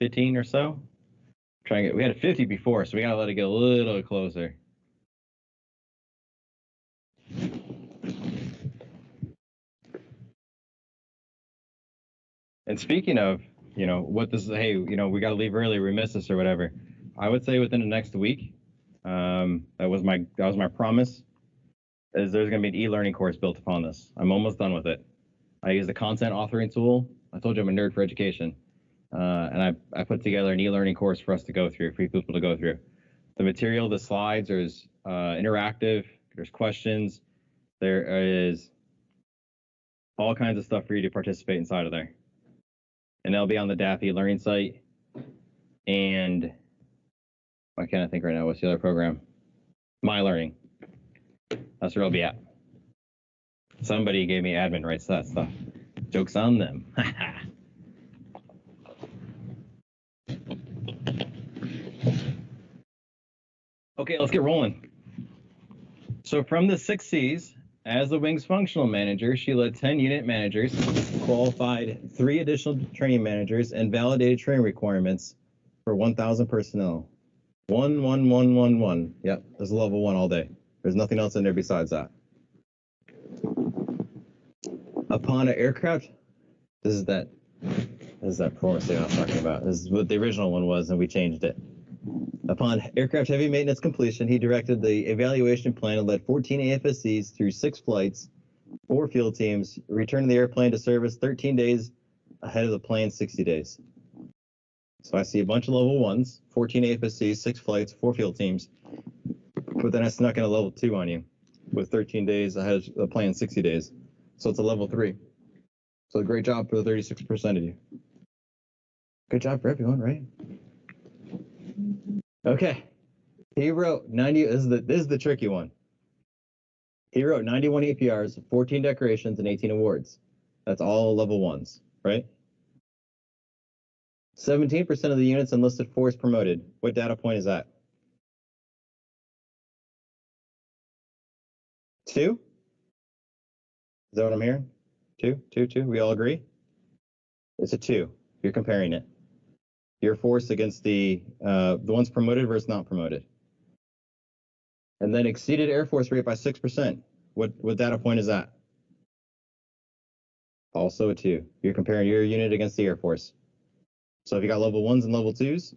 15 or so. We had a 50 before, so we got to let it get a little closer. And speaking of, what this is, hey, we got to leave early, we missed this or whatever. I would say within the next week, That was my promise. Is there's going to be an e-learning course built upon this. I'm almost done with it. I use the content authoring tool. I told you I'm a nerd for education, and I put together an e-learning course for us to go through, for people to go through. The material, the slides, there's interactive, there's questions, there is all kinds of stuff for you to participate inside of there. And they'll be on the DAFE learning site. And I can't think right now. What's the other program? My Learning. That's where I'll be at. Somebody gave me admin rights to that stuff. Joke's on them. Okay, let's get rolling. So from the 6 C's, as the Wing's functional manager, she led 10 unit managers, qualified 3 additional training managers, and validated training requirements for 1,000 personnel. 1, 1, 1, 1, 1. Yep, there's a level 1 all day. There's nothing else in there besides that. Upon an aircraft, this is that performance statement I was talking about. This is what the original one was, and we changed it. Upon aircraft heavy maintenance completion, he directed the evaluation plan and led 14 AFSCs through 6 flights, 4 field teams, returning the airplane to service 13 days ahead of the planned 60 days. So I see a bunch of level 1s, 14 AFSCs, 6 flights, 4 field teams, but then I snuck in a level 2 on you with 13 days ahead of the planned 60 days. So it's a level 3. So great job for the 36% of you. Good job for everyone, right? Okay. He wrote 90. This is the tricky one. He wrote 91 APRs, 14 decorations, and 18 awards. That's all level 1s, right? 17% of the units enlisted force promoted. What data point is that? 2? Is that what I'm hearing? 2? We all agree? It's a 2. You're comparing it. Your force against the ones promoted versus not promoted. And then exceeded Air Force rate by 6%. What data point is that? Also a 2. You're comparing your unit against the Air Force. So if you got level 1s and level 2s,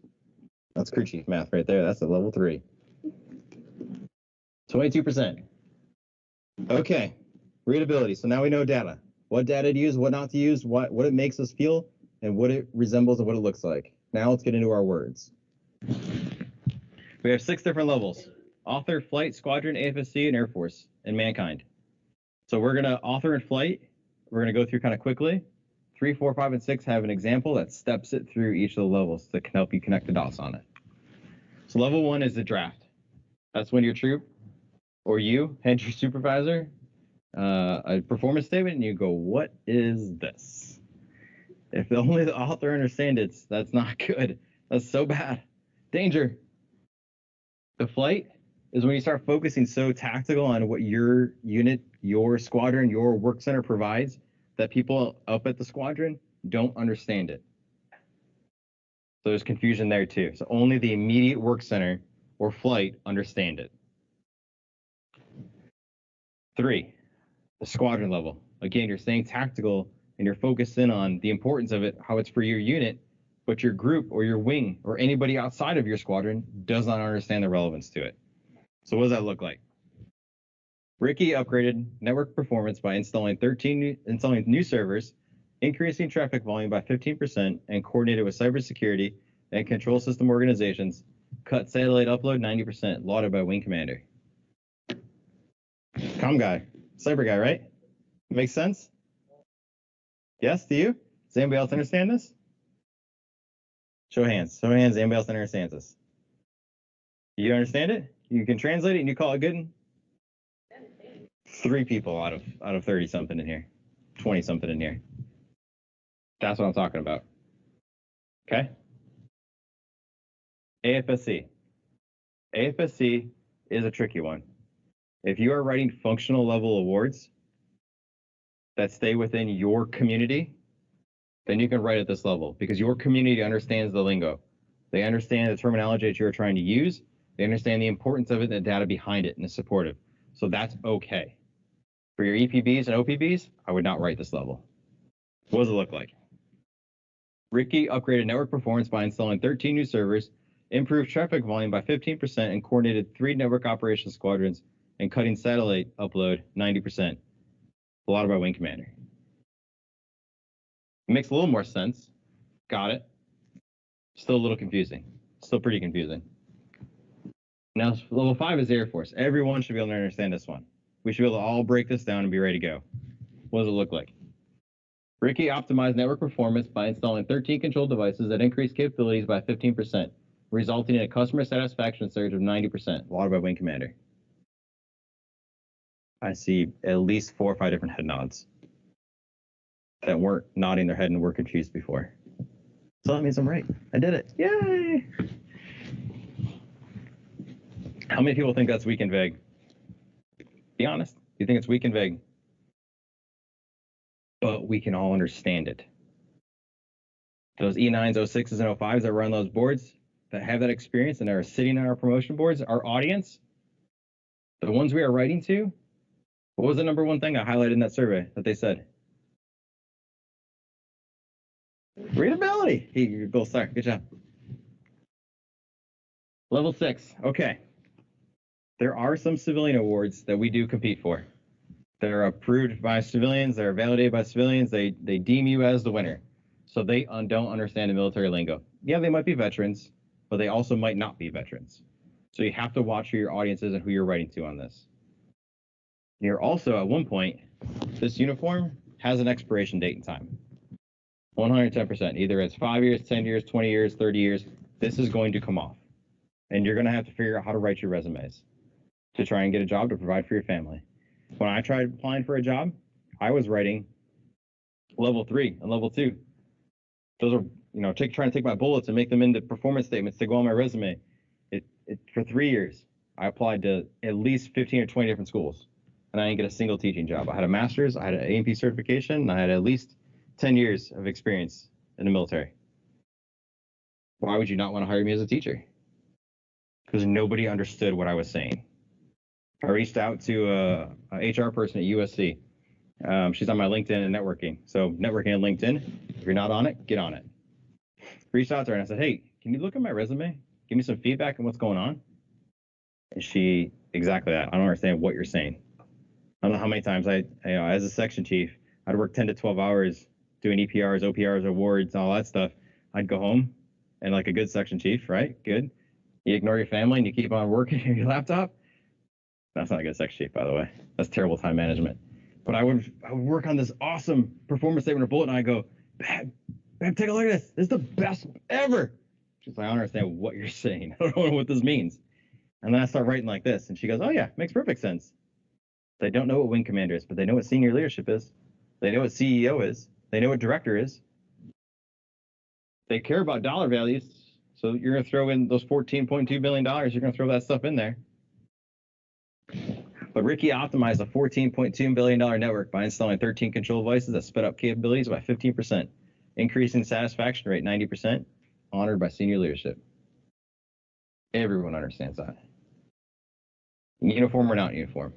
that's crew chief math right there. That's a level 3. 22%. Okay. Readability. So now we know data. What data to use, what not to use, what it makes us feel, and what it resembles and what it looks like. Now let's get into our words. We have 6 different levels. Author, flight, squadron, AFSC, and Air Force, and mankind. So we're going to author and flight. We're going to go through kind of quickly. 3, 4, 5, and 6 have an example that steps it through each of the levels that can help you connect the dots on it. So level 1 is the draft. That's when your troop or you hand your supervisor a performance statement and you go, what is this? If only the author understands it, that's not good. That's so bad. Danger. The flight is when you start focusing so tactical on what your unit, your squadron, your work center provides that people up at the squadron don't understand it. So there's confusion there too. So only the immediate work center or flight understand it. 3, the squadron level. Again, you're staying tactical and you're focused in on the importance of it, how it's for your unit, but your group or your wing or anybody outside of your squadron does not understand the relevance to it. So what does that look like? Ricky upgraded network performance by installing new servers, increasing traffic volume by 15%, and coordinated with cybersecurity and control system organizations, cut satellite upload 90%, lauded by Wing Commander. Comm guy, cyber guy, right? Makes sense? Yes, to you? Does anybody else understand this? Show hands. Show hands. Anybody else understands this? You understand it? You can translate it and you call it good? 3 people out of 30 something in here, 20 something in here. That's what I'm talking about. Okay. AFSC. AFSC is a tricky one. If you are writing functional level awards that stay within your community, then you can write at this level because your community understands the lingo. They understand the terminology that you're trying to use. They understand the importance of it and the data behind it and is supportive. So that's okay. For your EPBs and OPBs, I would not write this level. What does it look like? Ricky upgraded network performance by installing 13 new servers, improved traffic volume by 15%, and coordinated 3 network operations squadrons, and cutting satellite upload 90%. Allotted by Wing Commander. It makes a little more sense. Got it. Still a little confusing. Still pretty confusing. Now, level 5 is Air Force. Everyone should be able to understand this one. We should be able to all break this down and be ready to go. What does it look like? Ricky optimized network performance by installing 13 control devices that increased capabilities by 15%, resulting in a customer satisfaction surge of 90%, allotted by Wing Commander. I see at least 4 or 5 different head nods that weren't nodding their head and were confused before. So that means I'm right. I did it. Yay! How many people think that's weak and vague? Be honest. Do you think it's weak and vague? But we can all understand it. Those E9s, 06s, and 05s that run those boards, that have that experience and are sitting on our promotion boards, our audience, the ones we are writing to, what was the number one thing I highlighted in that survey that they said? Readability. Hey, you're a gold star. Good job. Level 6. Okay. There are some civilian awards that we do compete for. They're approved by civilians. They're validated by civilians. They deem you as the winner. So they don't understand the military lingo. Yeah, they might be veterans, but they also might not be veterans. So you have to watch who your audience is and who you're writing to on this. You're also, at one point, this uniform has an expiration date and time. 110%. Either it's 5 years, 10 years, 20 years, 30 years. This is going to come off. And you're going to have to figure out how to write your resumes to try and get a job to provide for your family. When I tried applying for a job, I was writing level 3 and level 2. Those are, trying to take my bullets and make them into performance statements to go on my resume. For 3 years, I applied to at least 15 or 20 different schools, and I didn't get a single teaching job. I had a master's, I had an A&P certification, and I had at least 10 years of experience in the military. Why would you not want to hire me as a teacher? Because nobody understood what I was saying. I reached out to a HR person at USC. She's on my LinkedIn and networking. So networking and LinkedIn, if you're not on it, get on it. Reached out to her and I said, hey, can you look at my resume? Give me some feedback on what's going on. And she, exactly that. I don't understand what you're saying. I don't know how many times as a section chief, I'd work 10 to 12 hours doing EPRs, OPRs, awards, all that stuff. I'd go home and like a good section chief, right? Good. You ignore your family and you keep on working on your laptop. That's not a good section chief, by the way. That's terrible time management. But I would work on this awesome performance statement or bullet, and I go, babe, take a look at this. This is the best ever. She's like, I don't understand what you're saying. I don't know what this means. And then I start writing like this, and she goes, oh yeah, makes perfect sense. They don't know what wing commander is, but they know what senior leadership is. They know what CEO is. They know what director is. They care about dollar values. So you're going to throw in those $14.2 billion. You're going to throw that stuff in there. But Ricky optimized a $14.2 billion network by installing 13 control devices that sped up capabilities by 15%, increasing satisfaction rate 90%, honored by senior leadership. Everyone understands that. Uniform or not uniform.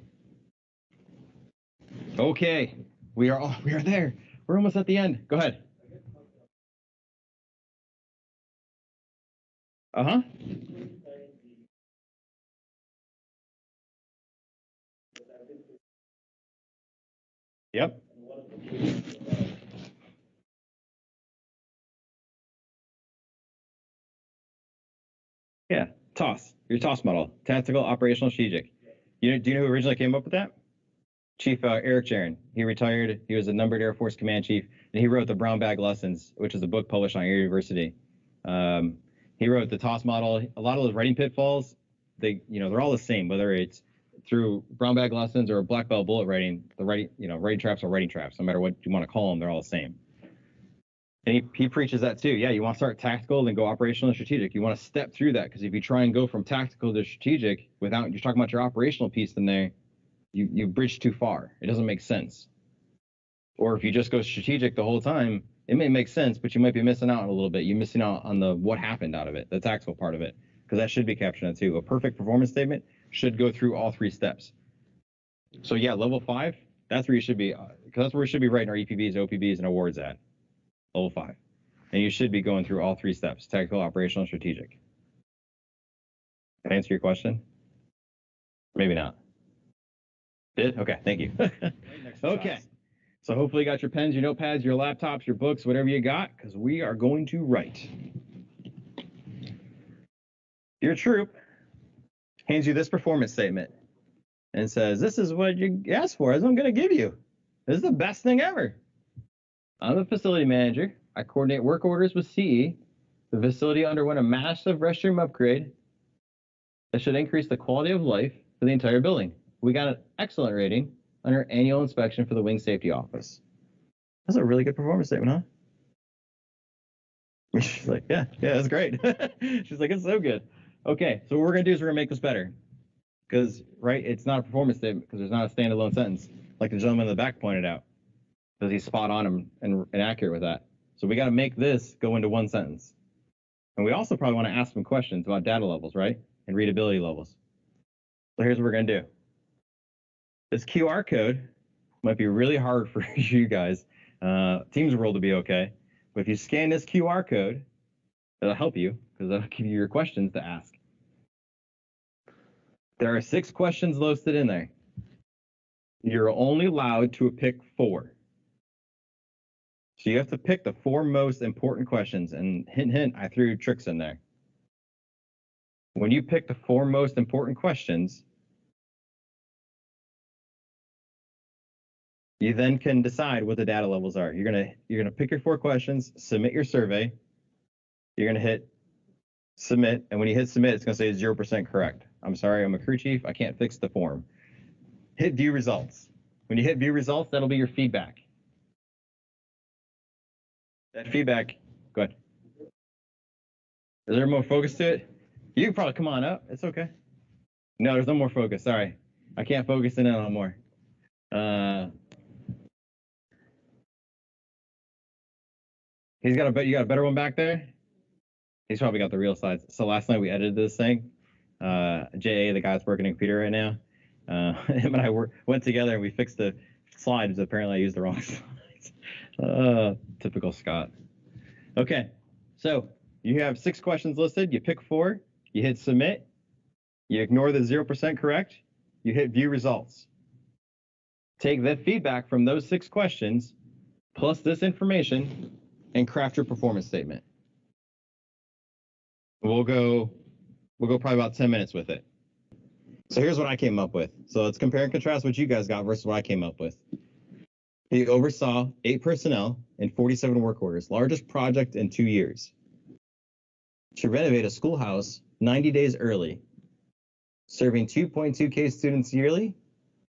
Okay, we are there. We're almost at the end. Go ahead. Uh-huh. Yep. Yeah, TOS. Your TOS model, tactical, operational, strategic. Do you know who originally came up with that? Chief Eric Jaron. He retired. He was a numbered Air Force Command Chief, and he wrote the Brown Bag Lessons, which is a book published on Air University. He wrote the TOS model. A lot of those writing pitfalls, they're all the same, whether it's through Brown Bag Lessons or black belt bullet writing. The writing traps are writing traps. No matter what you want to call them, they're all the same. And he preaches that too. Yeah, you want to start tactical, then go operational and strategic. You want to step through that, because if you try and go from tactical to strategic without you're talking about your operational piece in there, you bridge too far. It doesn't make sense. Or if you just go strategic the whole time, it may make sense, but you might be missing out a little bit. You're missing out on the what happened out of it, the tactical part of it, because that should be captured in too. A perfect performance statement should go through all 3 steps. So yeah, level 5, that's where you should be, because that's where we should be writing our EPBs, OPBs, and awards at. Level 5. And you should be going through all 3 steps, tactical, operational, and strategic. Did I answer your question? Maybe not. Did? Okay, thank you. Okay. So hopefully you got your pens, your notepads, your laptops, your books, whatever you got, because we are going to write. Your troop hands you this performance statement and says, this is what you asked for. This is what I'm going to give you. This is the best thing ever. I'm the facility manager. I coordinate work orders with CE. The facility underwent a massive restroom upgrade that should increase the quality of life for the entire building. We got an excellent rating on our annual inspection for the wing safety office. That's a really good performance statement, huh? She's like, yeah, that's great. She's like, it's so good. Okay, so what we're gonna do is we're gonna make this better. Because, right, it's not a performance statement because there's not a standalone sentence, like the gentleman in the back pointed out. Because he's spot on and accurate with that. So we gotta make this go into one sentence. And we also probably want to ask some questions about data levels, right? And readability levels. So here's what we're gonna do. This QR code might be really hard for you guys. Teams World will be okay. But if you scan this QR code, it'll help you because it'll give you your questions to ask. There are 6 questions listed in there. You're only allowed to pick 4. So you have to pick the 4 most important questions. And hint, hint, I threw tricks in there. When you pick the 4 most important questions, you then can decide what the data levels are. You're gonna pick your 4 questions, submit your survey. You're gonna hit submit, and when you hit submit, it's gonna say 0% correct. I'm sorry, I'm a crew chief. I can't fix the form. Hit view results. When you hit view results, that'll be your feedback. That feedback, go ahead. Is there more focus to it? You can probably come on up. It's okay. No, there's no more focus. Sorry. I can't focus in on more. You got a better one back there? He's probably got the real slides. So last night we edited this thing. JA, the guy that's working in computer right now, him and I went together and we fixed the slides. Apparently I used the wrong slides. Typical Scott. Okay, so you have 6 questions listed. You pick 4. You hit submit. You ignore the 0% correct. You hit view results. Take the feedback from those 6 questions plus this information and craft your performance statement. We'll go probably about 10 minutes with it. So here's what I came up with. So let's compare and contrast what you guys got versus what I came up with. He oversaw 8 personnel and 47 work orders, largest project in 2 years. To renovate a schoolhouse 90 days early, serving 2.2K students yearly,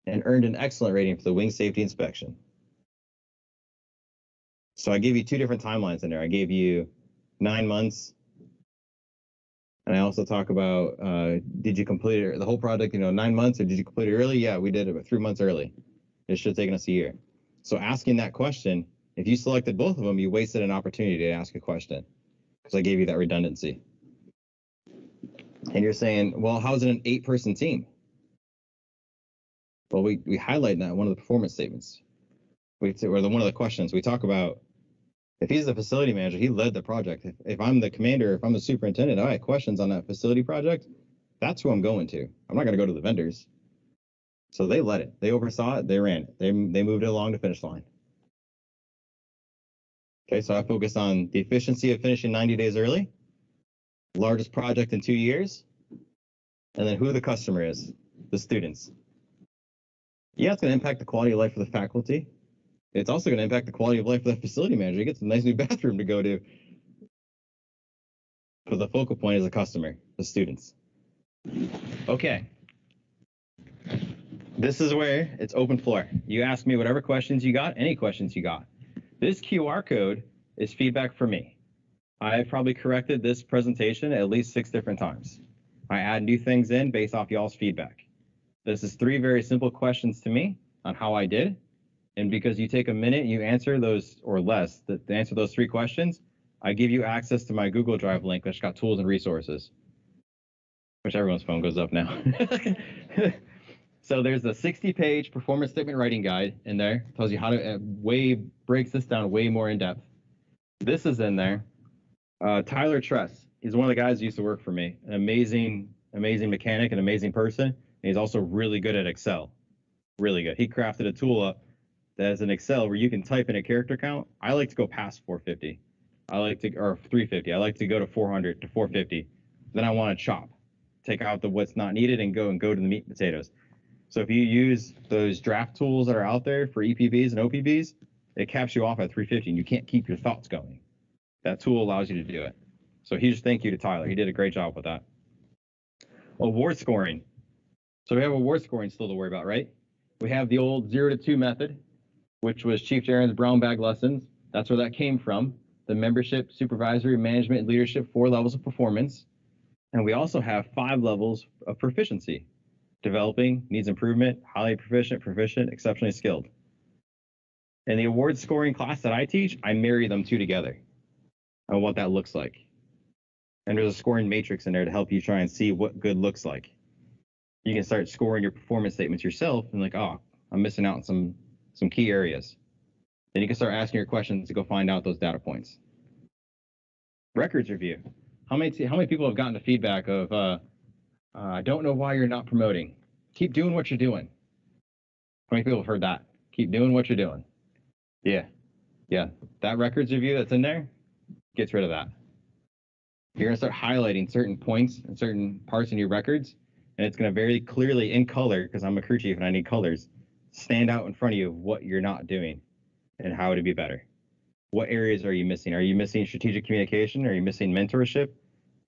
and earned an excellent rating for the wing safety inspection. So I gave you 2 different timelines in there. I gave you 9 months. And I also talk about, did you complete the whole project, 9 months, or did you complete it early? Yeah, we did it about 3 months early. It should have taken us a year. So asking that question, if you selected both of them, you wasted an opportunity to ask a question because I gave you that redundancy. And you're saying, well, how's it an 8-person team? Well, we highlight that in one of the performance statements. One of the questions we talk about, if he's the facility manager, he led the project. If I'm the commander, if I'm the superintendent, I have questions on that facility project, that's who I'm going to. I'm not going to go to the vendors. So they led it. They oversaw it. They ran it. They moved it along the finish line. Okay, so I focus on the efficiency of finishing 90 days early, largest project in 2 years, and then who the customer is, the students. Yeah, it's going to impact the quality of life for the faculty. It's also going to impact the quality of life for the facility manager. He gets a nice new bathroom to go to. But the focal point is the customer, the students. Okay. This is where it's open floor. You ask me whatever questions you got, any questions you got. This QR code is feedback for me. I've probably corrected this presentation at least 6 different times. I add new things in based off y'all's feedback. This is 3 very simple questions to me on how I did. And because you take a minute, you answer those, or less, to answer those 3 questions, I give you access to my Google Drive link that's got tools and resources, which everyone's phone goes up now. So there's a 60-page performance statement writing guide in there. Tells you how to breaks this down way more in depth. This is in there. Tyler Tress, he's one of the guys who used to work for me. An amazing amazing mechanic, an amazing person, and he's also really good at Excel. Really good. He crafted a tool up that has an Excel where you can type in a character count. I like to go past 450. I like to, or 350. I like to go to 400 to 450. Then I want to chop, take out the what's not needed and go to the meat and potatoes. So if you use those draft tools that are out there for EPBs and OPBs, it caps you off at 350 and you can't keep your thoughts going. That tool allows you to do it. So huge thank you to Tyler. He did a great job with that. Award scoring. So we have award scoring still to worry about, right? We have the old 0 to 2 method, which was Chief Jaron's brown bag lessons. That's where that came from. The membership, supervisory, management, and leadership, 4 levels of performance. And we also have 5 levels of proficiency. Developing, needs improvement, highly proficient, proficient, exceptionally skilled. In the award scoring class that I teach, I marry them 2 together and what that looks like. And there's a scoring matrix in there to help you try and see what good looks like. You can start scoring your performance statements yourself and like, oh, I'm missing out on some key areas. Then you can start asking your questions to go find out those data points. Records review. How many people have gotten the feedback of, I don't know why you're not promoting. Keep doing what you're doing. How many people have heard that? Keep doing what you're doing. Yeah. That records review that's in there gets rid of that. You're going to start highlighting certain points and certain parts in your records, and it's going to very clearly in color, because I'm a crew chief and I need colors, stand out in front of you what you're not doing and how to be better. What areas are you missing? Are you missing strategic communication? Are you missing mentorship?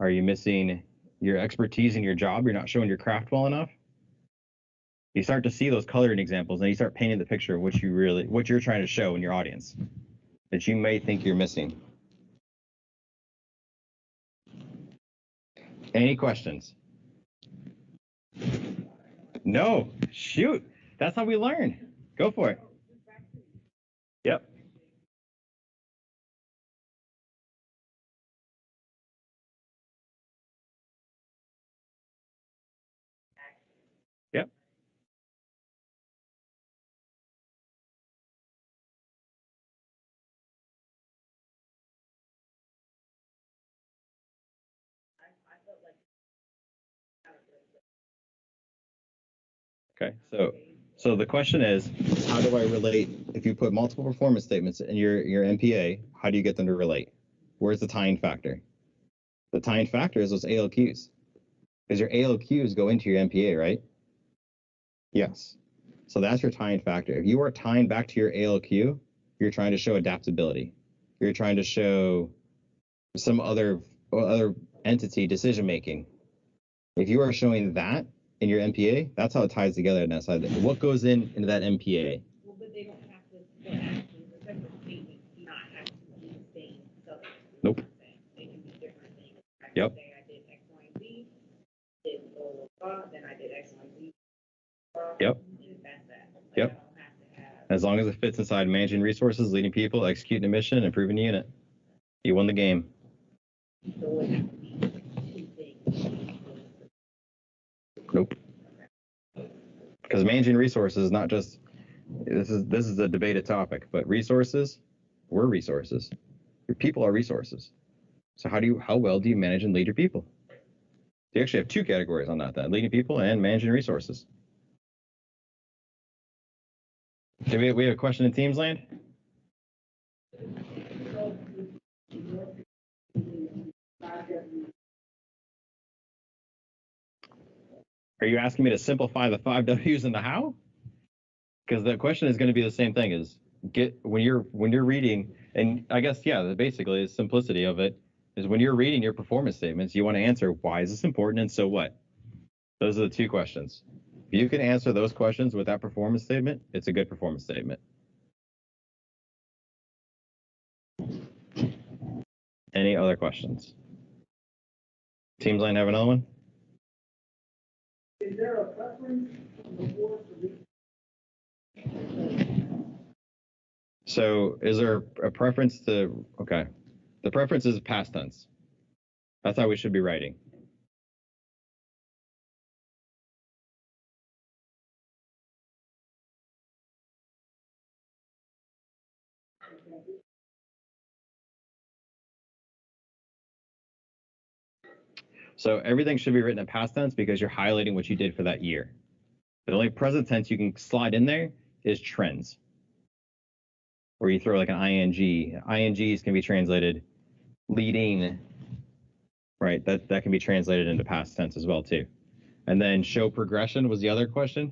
Are you missing your expertise in your job? You're not showing your craft well enough? You start to see those coloring examples and you start painting the picture of what you're trying to show in your audience that you may think you're missing. Any questions? No, shoot. That's how we learn. Go for it. Yep. Yep. Okay, so the question is, how do I relate? If you put multiple performance statements in your MPA, how do you get them to relate? Where's the tying factor? The tying factor is those ALQs, because your ALQs go into your MPA, right? Yes. So that's your tying factor. If you are tying back to your ALQ, you're trying to show adaptability. You're trying to show some other entity decision making. If you are showing that in your MPA, that's how it ties together on that side. What goes into that MPA? Well, but they don't have to, their actions, the separate statements do not have to be the same subject. Nope. They can be different things. I can Yep. say I did X, Y, and Z, did blah, blah, blah, then I did X, Y, and Z. Yep. That's that. Like, Yep. I don't have to have. As long as it fits inside managing resources, leading people, executing a mission, improving the unit, you won the game. So it has to be two things. Nope. Because managing resources is not just this is a debated topic, but resources, we're resources. Your people are resources. So how well do you manage and lead your people? You actually have 2 categories on that, leading people and managing resources. Do we have a question in Teams land? Are you asking me to simplify the 5 W's and the how? Because the question is going to be the same thing: is when you're reading, and I guess basically the simplicity of it is when you're reading your performance statements, you want to answer why is this important and so what. Those are the 2 questions. If you can answer those questions with that performance statement, it's a good performance statement. Any other questions? Teams line have another one? Is there a preference before for me? So is there a preference to, okay, the preference is past tense. That's how we should be writing. So everything should be written in past tense because you're highlighting what you did for that year. The only present tense you can slide in there is trends, where you throw like an ing. INGs can be translated leading, right? That can be translated into past tense as well too. And then show progression was the other question.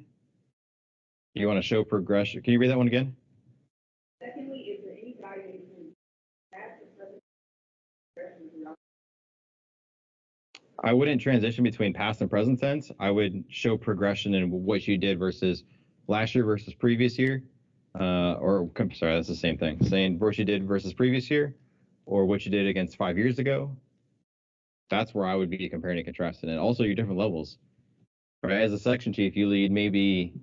You want to show progression? Can you read that one again? Secondly, is there any guidance in past or present progression throughout? I wouldn't transition between past and present tense. I would show progression in what you did versus last year versus previous year. Sorry, that's the same thing. Saying what you did versus previous year, or what you did against 5 years ago. That's where I would be comparing and contrasting. And also your different levels. Right? As a section chief, you lead maybe,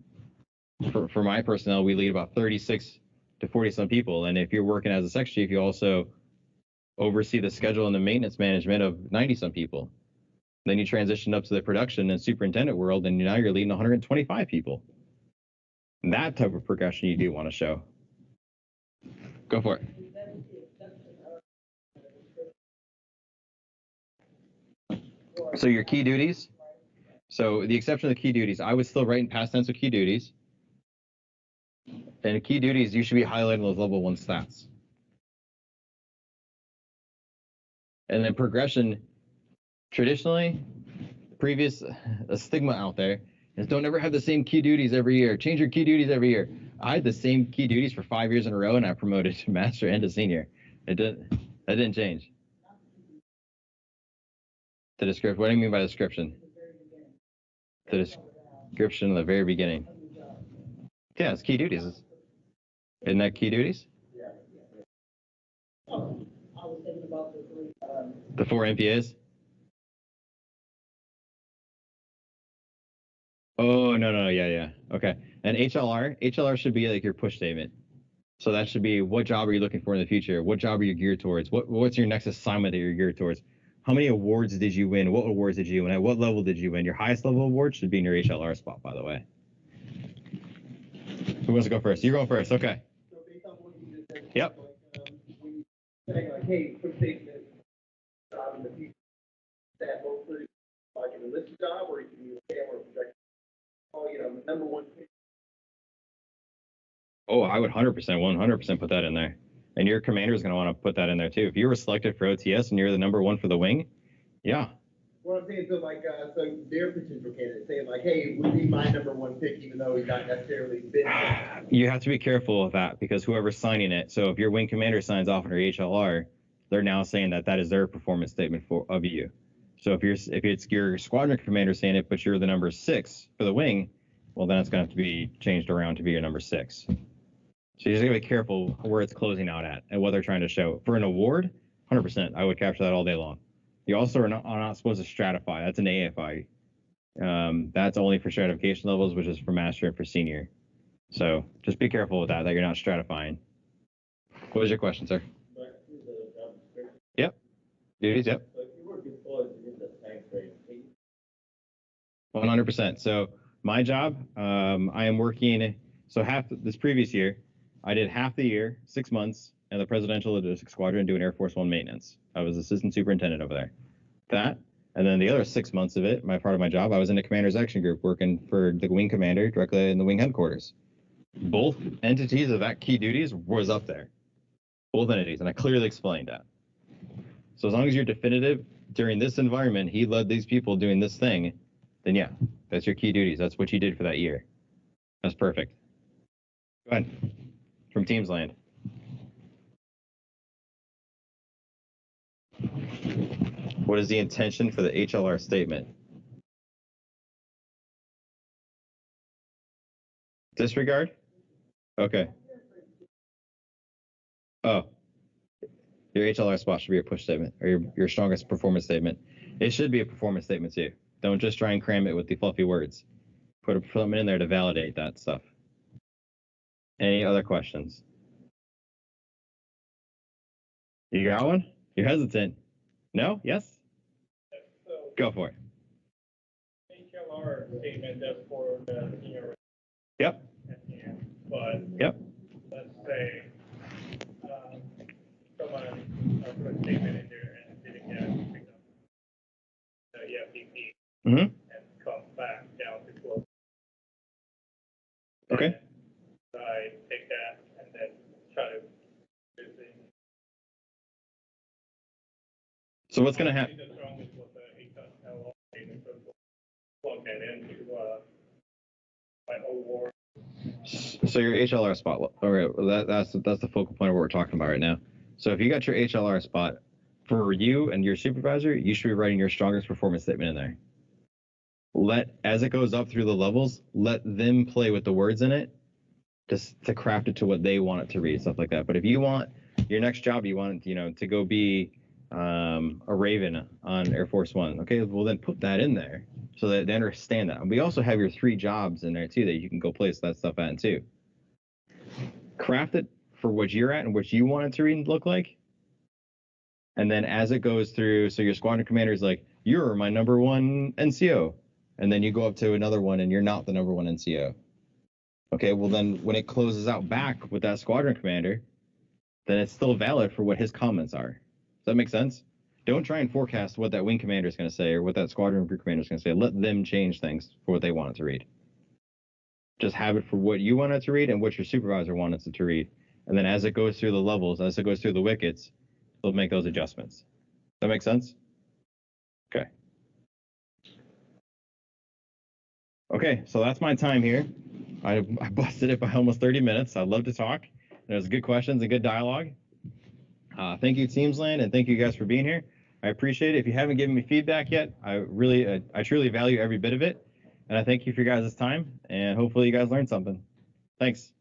for my personnel, we lead about 36 to 40 some people. And if you're working as a section chief, you also oversee the schedule and the maintenance management of 90 some people. Then you transition up to the production and superintendent world, and now you're leading 125 people. That type of progression you do want to show. Go for it. So your key duties. So the exception of the key duties, I would still write in past tense with key duties. And key duties, you should be highlighting those level 1 stats. And then progression, traditionally, a stigma out there is don't ever have the same key duties every year. Change your key duties every year. I had the same key duties for 5 years in a row, and I promoted to master and to senior. That didn't change. The description. What do you mean by description? The description in the very beginning. Yeah, it's key duties. Isn't that key duties? I was thinking about the 4 MPAs. Oh, no, yeah. Okay. And HLR should be like your push statement. So that should be, what job are you looking for in the future? What job are you geared towards? What's your next assignment that you're geared towards? How many awards did you win? What awards did you win? At what level did you win? Your highest level award should be in your HLR spot, by the way. Who wants to go first? You're going first. Okay. So based on what you just said, Yep. when you say like, hey, push statement job in the future, that mostly like an enlisted job, or you can use camera project. Oh, number one pick. Oh, I would 100% put that in there. And your commander is going to want to put that in there too. If you were selected for OTS and you're the number 1 for the wing, yeah. What I'm saying, so like, so their potential candidate saying like, hey, would be my number 1 pick, even though he's not necessarily been. You have to be careful of that because whoever's signing it. So if your wing commander signs off on your HLR, they're now saying that is their performance statement of you. So if it's your squadron commander saying it, but you're the number 6 for the wing, well, then it's going to have to be changed around to be your number 6. So you just got to be careful where it's closing out at and what they're trying to show. For an award, 100%, I would capture that all day long. You also are not supposed to stratify. That's an AFI. That's only for stratification levels, which is for master and for senior. So just be careful with that you're not stratifying. What was your question, sir? Yep. Duties, yep. So if you were deployed in the tank trade, 100%. So my job, I am working, so this previous year, I did half the year, 6 months, in the Presidential Logistics Squadron doing Air Force One maintenance. I was assistant superintendent over there. That, and then the other 6 months of it, part of my job, I was in the Commander's Action Group working for the wing commander directly in the wing headquarters. Both entities of that key duties was up there. Both entities, and I clearly explained that. So as long as you're definitive, during this environment, he led these people doing this thing, then yeah, that's your key duties. That's what you did for that year. That's perfect. Go ahead. From Teams Land. What is the intention for the HLR statement? Disregard? Okay. Oh. Your HLR spot should be your push statement or your strongest performance statement. It should be a performance statement too. Don't just try and cram it with the fluffy words. Put something in there to validate that stuff. Any other questions? You got one? You're hesitant. No? Yes? so Go for it. HLR statement that's for the senior. Yep. But Yep. let's say someone put a statement in there and didn't get picked up. Mm-hmm. and come back down to 12. Okay. I take that and then try to do things. So what's gonna happen? The strongest was the 8.L and so plug that into my old war. So your HLR spot. Okay, well, that's the focal point of what we're talking about right now. So if you got your HLR spot, for you and your supervisor, you should be writing your strongest performance statement in there. As it goes up through the levels, let them play with the words in it, just to craft it to what they want it to read, stuff like that. But if you want your next job, you want to go be a Raven on Air Force One. Okay, well then put that in there so that they understand that. And we also have your 3 jobs in there too that you can go place that stuff at too. Craft it for what you're at and what you want it to read and look like. And then as it goes through, so your squadron commander is like, you're my number 1 NCO. And then you go up to another one and you're not the number 1 NCO. Okay, well then when it closes out back with that squadron commander, then it's still valid for what his comments are. Does that make sense? Don't try and forecast what that wing commander is going to say or what that squadron group commander is going to say. Let them change things for what they want it to read. Just have it for what you want it to read and what your supervisor wants it to read. And then as it goes through the levels, as it goes through the wickets, they'll make those adjustments. Does that make sense? Okay. Okay, so that's my time here. I busted it by almost 30 minutes. I'd love to talk. There's good questions and good dialogue. Thank you, Teamsland, and thank you guys for being here. I appreciate it. If you haven't given me feedback yet, I truly value every bit of it. And I thank you for your guys' time, and hopefully you guys learned something. Thanks.